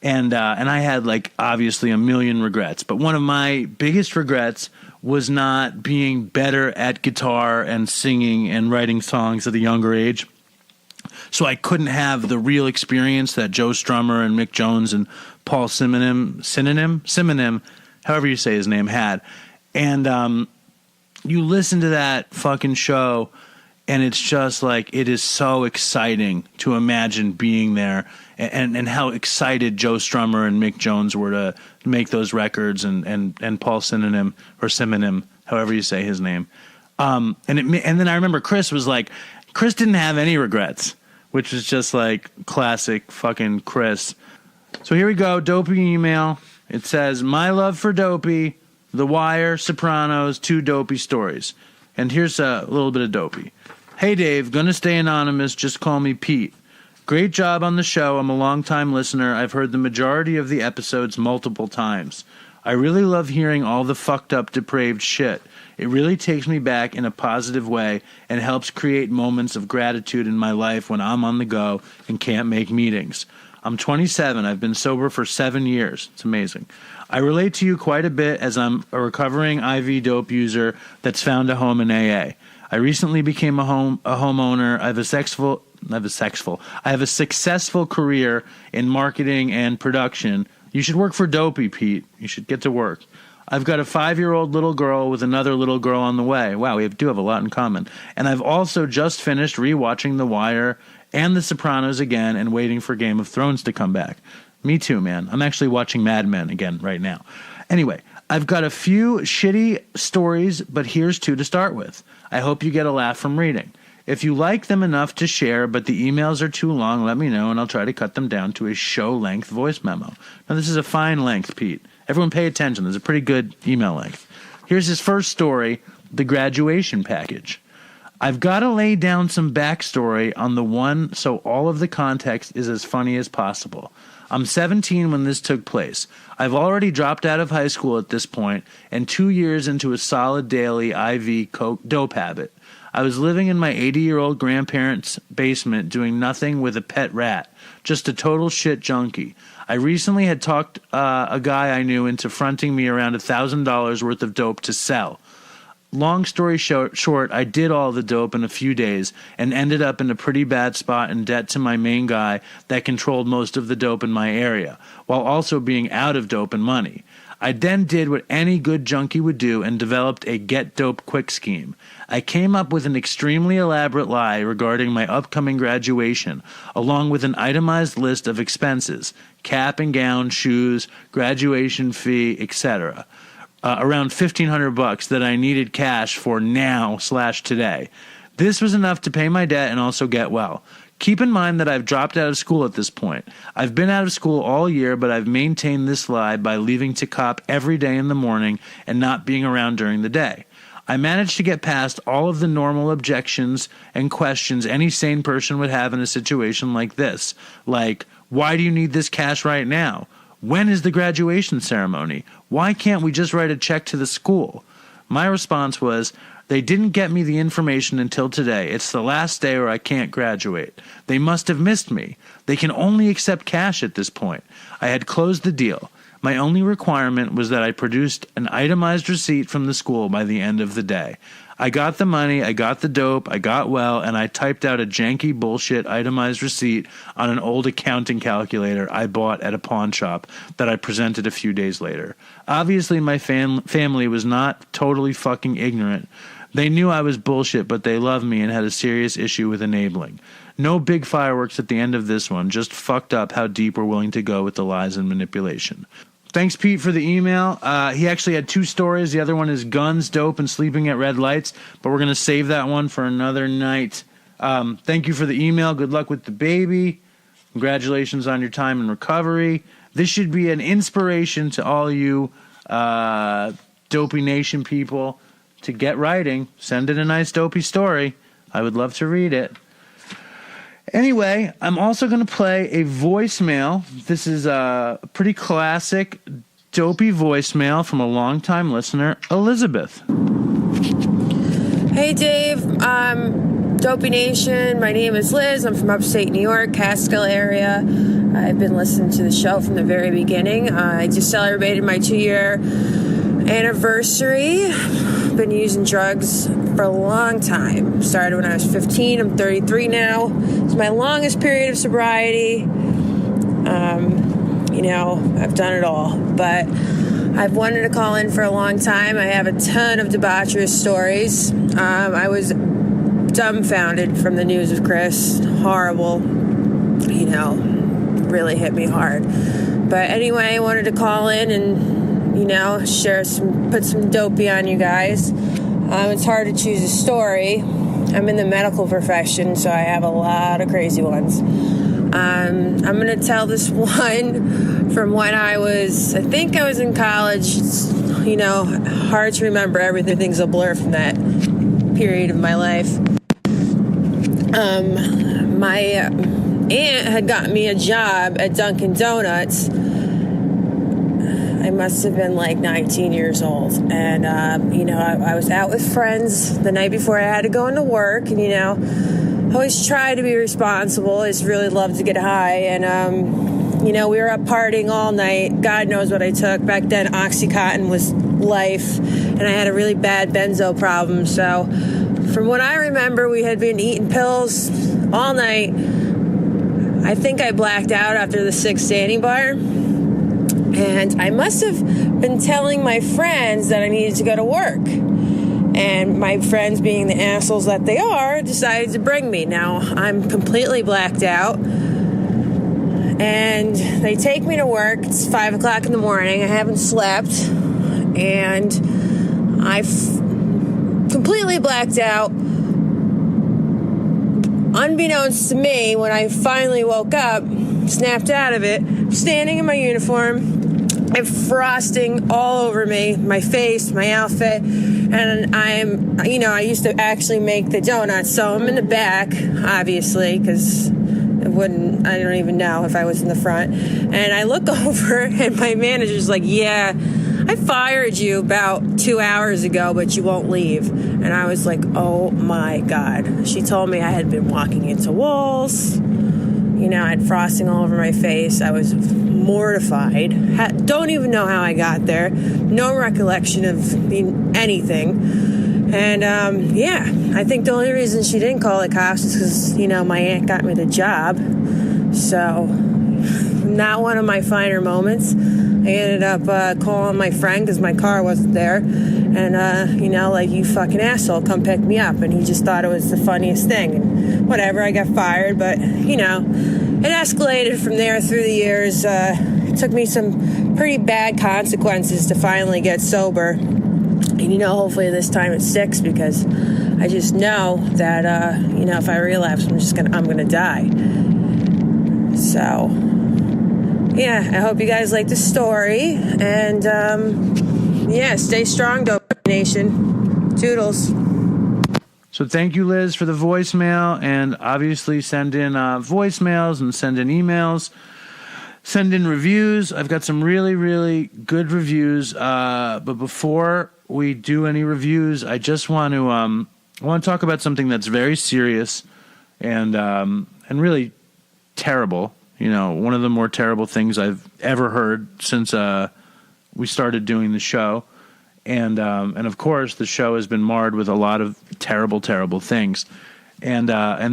And I had, obviously a million regrets. But one of my biggest regrets was not being better at guitar and singing and writing songs at a younger age. So I couldn't have the real experience that Joe Strummer and Mick Jones and Paul Simonim, however you say his name, had. And you listen to that fucking show, and it's just it is so exciting to imagine being there and how excited Joe Strummer and Mick Jones were to make those records and Paul Simonim, however you say his name. And then I remember Chris didn't have any regrets, which is just classic fucking Chris. So here we go, Dopey email. It says, my love for Dopey, The Wire, Sopranos, 2 Dopey stories. And here's a little bit of Dopey. Hey Dave, gonna stay anonymous, just call me Pete. Great job on the show. I'm a long-time listener. I've heard the majority of the episodes multiple times. I really love hearing all the fucked up, depraved shit. It really takes me back in a positive way and helps create moments of gratitude in my life when I'm on the go and can't make meetings. I'm 27. I've been sober for 7 years. It's amazing. I relate to you quite a bit as I'm a recovering IV dope user that's found a home in AA. I recently became a homeowner. I have a successful career in marketing and production. You should work for Dopey, Pete. You should get to work. I've got a 5-year-old little girl with another little girl on the way. Wow, we do have a lot in common. And I've also just finished rewatching The Wire and The Sopranos again and waiting for Game of Thrones to come back. Me too, man. I'm actually watching Mad Men again right now. Anyway, I've got a few shitty stories, but here's 2 to start with. I hope you get a laugh from reading. If you like them enough to share, but the emails are too long, let me know, and I'll try to cut them down to a show-length voice memo. Now, this is a fine length, Pete. Everyone pay attention. There's a pretty good email length. Here's his first story, the graduation package. I've got to lay down some backstory on the one so all of the context is as funny as possible. I'm 17 when this took place. I've already dropped out of high school at this point and 2 years into a solid daily IV dope habit. I was living in my 80-year-old grandparents' basement doing nothing with a pet rat, just a total shit junkie. I recently had talked a guy I knew into fronting me around $1,000 worth of dope to sell. Long story short, I did all the dope in a few days and ended up in a pretty bad spot in debt to my main guy that controlled most of the dope in my area, while also being out of dope and money. I then did what any good junkie would do and developed a get dope quick scheme. I came up with an extremely elaborate lie regarding my upcoming graduation, along with an itemized list of expenses, cap and gown, shoes, graduation fee, etc. Around $1,500 that I needed cash for now/today. This was enough to pay my debt and also get well. Keep in mind that I've dropped out of school at this point. I've been out of school all year, but I've maintained this lie by leaving to cop every day in the morning and not being around during the day. I managed to get past all of the normal objections and questions any sane person would have in a situation like this. Like, why do you need this cash right now? When is the graduation ceremony? Why can't we just write a check to the school? My response was, they didn't get me the information until today. It's the last day or I can't graduate. They must have missed me. They can only accept cash at this point. I had closed the deal. My only requirement was that I produced an itemized receipt from the school by the end of the day. I got the money, I got the dope, I got well, and I typed out a janky bullshit itemized receipt on an old accounting calculator I bought at a pawn shop that I presented a few days later. Obviously, my family was not totally fucking ignorant. They knew I was bullshit, but they loved me and had a serious issue with enabling. No big fireworks at the end of this one, just fucked up how deep we're willing to go with the lies and manipulation. Thanks, Pete, for the email. He actually had 2 stories. The other one is guns, dope, and sleeping at red lights, but we're going to save that one for another night. Thank you for the email. Good luck with the baby. Congratulations on your time in recovery. This should be an inspiration to all you Dopey Nation people to get writing. Send in a nice Dopey story. I would love to read it. Anyway, I'm also going to play a voicemail. This is a pretty classic Dopey voicemail from a longtime listener, Elizabeth. Hey, Dave. Dopey Nation. My name is Liz. I'm from upstate New York, Catskill area. I've been listening to the show from the very beginning. I just celebrated my 2-year anniversary. Been using drugs for a long time. Started when I was 15. I'm 33 now. It's my longest period of sobriety. I've done it all. But I've wanted to call in for a long time. I have a ton of debaucherous stories. I was dumbfounded from the news of Chris. Horrible. Really hit me hard. But anyway, I wanted to call in and put some dopey on you guys. It's hard to choose a story. I'm in the medical profession, so I have a lot of crazy ones. I'm going to tell this one from when I was in college. It's, hard to remember. Everything's a blur from that period of my life. My aunt had gotten me a job at Dunkin' Donuts. I must have been like 19 years old. And, I was out with friends the night before I had to go into work. And, I always try to be responsible. I just really love to get high. And, we were up partying all night. God knows what I took. Back then, Oxycontin was life. And I had a really bad benzo problem. So from what I remember, we had been eating pills all night. I think I blacked out after the 6th standing bar. And I must have been telling my friends that I needed to go to work. And my friends, being the assholes that they are, decided to bring me. Now, I'm completely blacked out. And they take me to work. It's 5 o'clock in the morning. I haven't slept. And I've completely blacked out. Unbeknownst to me, when I finally woke up, snapped out of it, standing in my uniform, and frosting all over me, my face, my outfit, and I used to actually make the donuts, so I'm in the back, obviously, because I don't even know if I was in the front, and I look over, and my manager's like, yeah, I fired you about 2 hours ago, but you won't leave. And I was like, oh my God. She told me I had been walking into walls. I had frosting all over my face. I was mortified. Don't even know how I got there. No recollection of anything. And, I think the only reason she didn't call the cops is because, my aunt got me the job. So, not one of my finer moments. I ended up calling my friend because my car wasn't there. And, you fucking asshole, come pick me up. And he just thought it was the funniest thing. And whatever, I got fired. But, it escalated from there through the years. It took me some pretty bad consequences to finally get sober. And, hopefully this time it sticks because I just know that, if I relapse, I'm going to die. So, yeah, I hope you guys like the story. And, stay strong, Dopey Nation. Toodles. So thank you, Liz, for the voicemail, and obviously send in voicemails and send in emails. Send in reviews. I've got some really, really good reviews. But before we do any reviews, I just want to talk about something that's very serious and really terrible. One of the more terrible things I've ever heard since we started doing the show. And of course, the show has been marred with a lot of terrible, terrible things. And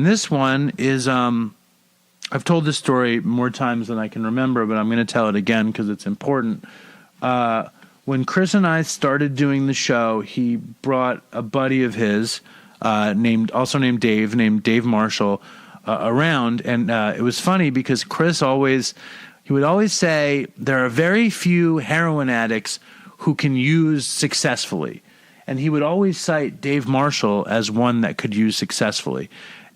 this one is, I've told this story more times than I can remember, but I'm going to tell it again because it's important. When Chris and I started doing the show, he brought a buddy of his, named Dave Marshall, around. And it was funny because he would always say there are very few heroin addicts who can use successfully. And he would always cite Dave Marshall as one that could use successfully.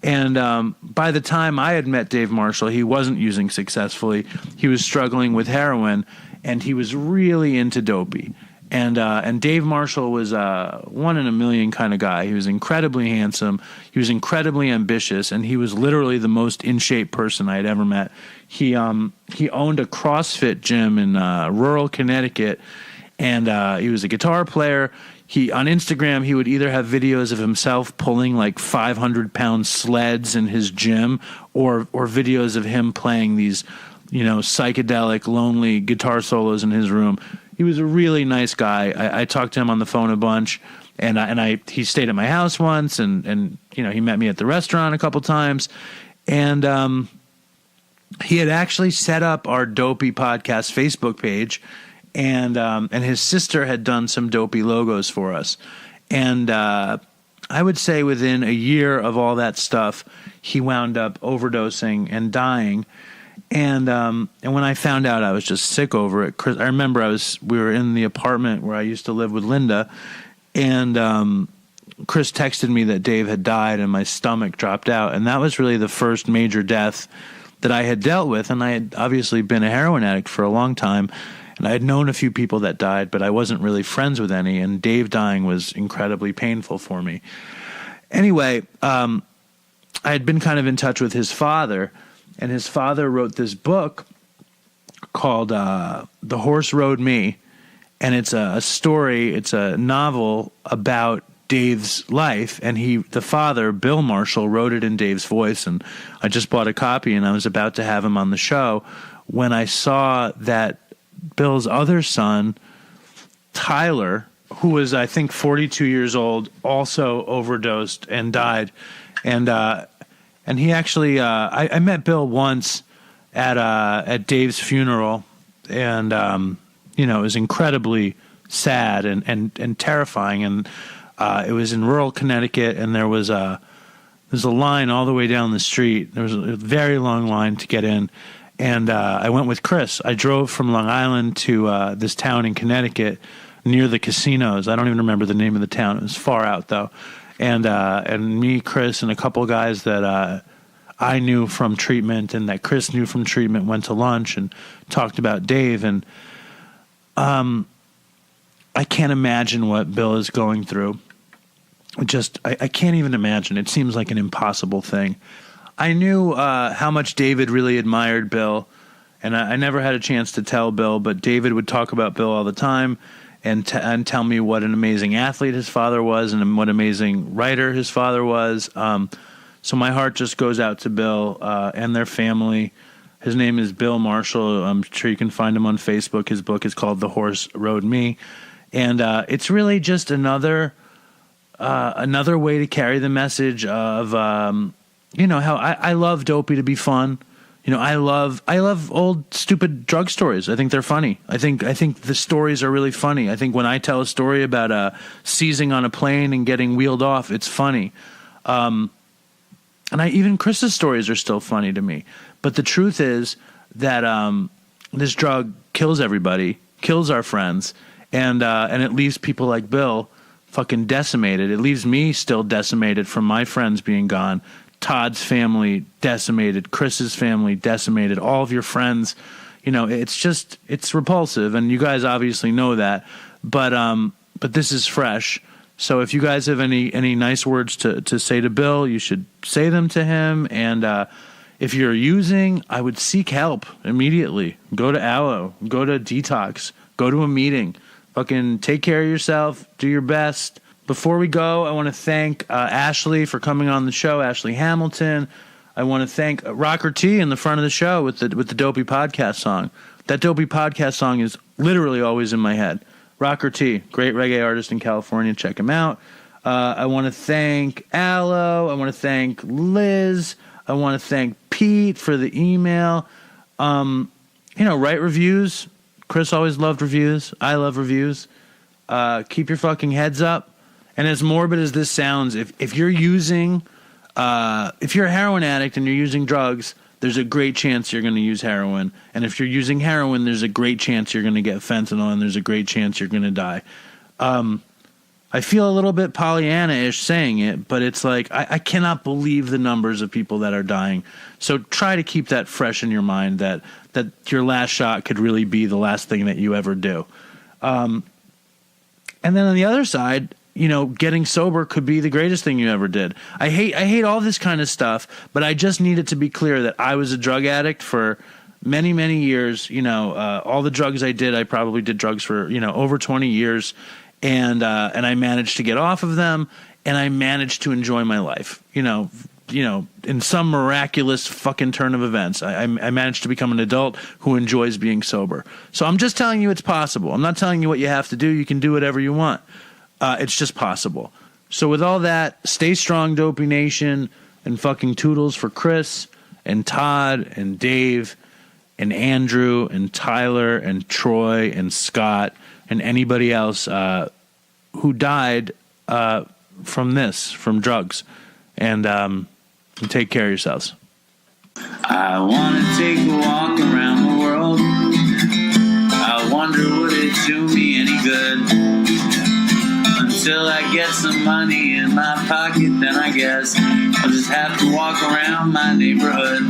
And by the time I had met Dave Marshall, he wasn't using successfully. He was struggling with heroin, and he was really into Dopey. And Dave Marshall was a one in a million kind of guy. He was incredibly handsome. He was incredibly ambitious, and he was literally the most in shape person I had ever met. He owned a CrossFit gym in rural Connecticut. And he was a guitar player. On Instagram, he would either have videos of himself pulling like 500-pound sleds in his gym, or videos of him playing these, psychedelic, lonely guitar solos in his room. He was a really nice guy. I talked to him on the phone a bunch, and he stayed at my house once, and he met me at the restaurant a couple times, and he had actually set up our Dopey Podcast Facebook page. And his sister had done some Dopey logos for us. And I would say within a year of all that stuff, he wound up overdosing and dying. And when I found out, I was just sick over it. I remember we were in the apartment where I used to live with Linda, and Chris texted me that Dave had died, and my stomach dropped out. And that was really the first major death that I had dealt with. And I had obviously been a heroin addict for a long time. And I had known a few people that died, but I wasn't really friends with any, and Dave dying was incredibly painful for me. Anyway, I had been kind of in touch with his father, and his father wrote this book called The Horse Rode Me, and it's a story, it's a novel about Dave's life, and the father, Bill Marshall, wrote it in Dave's voice, and I just bought a copy, and I was about to have him on the show when I saw that Bill's other son, Tyler, who was, I think, 42 years old, also overdosed and died. And he actually, I met Bill once at Dave's funeral, and it was incredibly sad and terrifying. And it was in rural Connecticut, and there's a line all the way down the street. There was a very long line to get in. And I went with Chris. I drove from Long Island to this town in Connecticut near the casinos. I don't even remember the name of the town. It was far out, though. And me, Chris, and a couple of guys that I knew from treatment and that Chris knew from treatment went to lunch and talked about Dave. And I can't imagine what Bill is going through. I can't even imagine. It seems like an impossible thing. I knew how much David really admired Bill, and I never had a chance to tell Bill, but David would talk about Bill all the time and tell me what an amazing athlete his father was and what an amazing writer his father was. So my heart just goes out to Bill and their family. His name is Bill Marshall. I'm sure you can find him on Facebook. His book is called The Horse Rode Me. And it's really just another way to carry the message of, how I love Dopey to be fun. I love old stupid drug stories. I think they're funny. I think the stories are really funny. I think when I tell a story about seizing on a plane and getting wheeled off, it's funny. And even Chris's stories are still funny to me. But the truth is that this drug kills everybody, kills our friends, and it leaves people like Bill fucking decimated. It leaves me still decimated from my friends being gone. Todd's family decimated, Chris's family decimated, all of your friends. It's repulsive, and you guys obviously know that. But this is fresh. So if you guys have any nice words to say to Bill, you should say them to him. And if you're using, I would seek help immediately. Go to Aloe, go to Detox, go to a meeting. Fucking take care of yourself, do your best. Before we go, I want to thank Ashley for coming on the show, Ashley Hamilton. I want to thank Rocker T in the front of the show with the Dopey podcast song. That Dopey podcast song is literally always in my head. Rocker T, great reggae artist in California. Check him out. I want to thank Aloe. I want to thank Liz. I want to thank Pete for the email. Write reviews. Chris always loved reviews. I love reviews. Keep your fucking heads up. And as morbid as this sounds, if you're using, if you're a heroin addict and you're using drugs, there's a great chance you're going to use heroin. And if you're using heroin, there's a great chance you're going to get fentanyl, and there's a great chance you're going to die. I feel a little bit Pollyanna-ish saying it, but it's like I cannot believe the numbers of people that are dying. So try to keep that fresh in your mind that your last shot could really be the last thing that you ever do. And then on the other side, getting sober could be the greatest thing you ever did. I hate all this kind of stuff, but I just need it to be clear that I was a drug addict for many, many years. All the drugs I did, I probably did drugs for, over 20 years. And I managed to get off of them, and I managed to enjoy my life. In some miraculous fucking turn of events, I managed to become an adult who enjoys being sober. So I'm just telling you it's possible. I'm not telling you what you have to do. You can do whatever you want. It's just possible. So with all that, stay strong, Dopey Nation, and fucking toodles for Chris and Todd and Dave and Andrew and Tyler and Troy and Scott and anybody else who died from drugs. And take care of yourselves. I want to take a walk around the world. I wonder would it do me any good? Until I get some money in my pocket, then I guess I'll just have to walk around my neighborhood.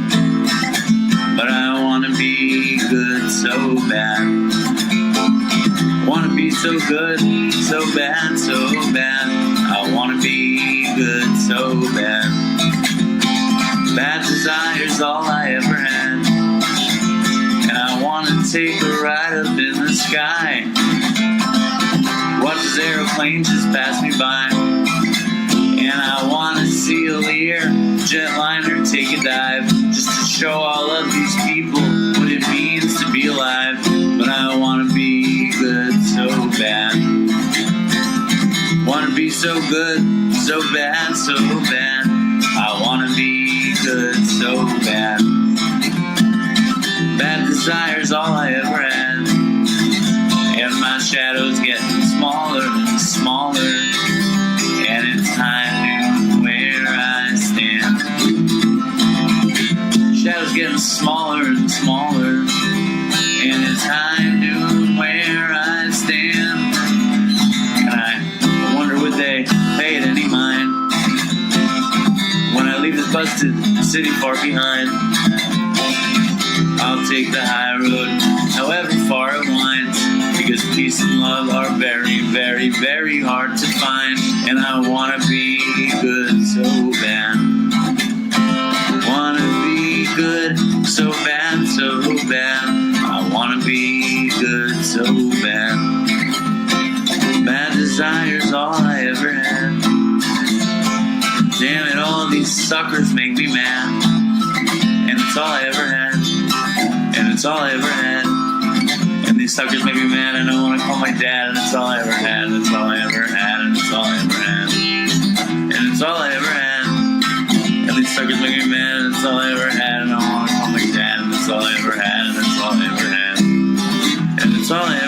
But I want to be good so bad. Want to be so good, so bad, so bad. I want to be good so bad. Bad desire's all I ever had. And I want to take a ride up in the sky. Watch this aeroplane just pass me by. And I want to see a Lear jetliner take a dive, just to show all of these people what it means to be alive. But I want to be good so bad. Want to be so good, so bad, so bad. I want to be good so bad. Bad desire's all I ever had. smaller and smaller. And it's high noon where I stand. And I wonder would they pay it any mind when I leave this busted city far behind. I'll take the high road, however far it winds, because peace and love are very, very, very hard to find. And I wanna be good so bad. Wanna be good so bad, so bad. I wanna be good so bad. Bad desire's all I ever had. Damn it, all these suckers make me mad. And it's all I ever had. And it's all I ever had. And these suckers make me mad, and I wanna call my dad. And it's all I ever had. And it's all I ever had. And it's all I ever had. And it's all I ever had. And these suckers make me mad, and it's all I ever had. And I wanna call my dad. And it's all I ever had. And it's all I ever had. And it's all I ever had.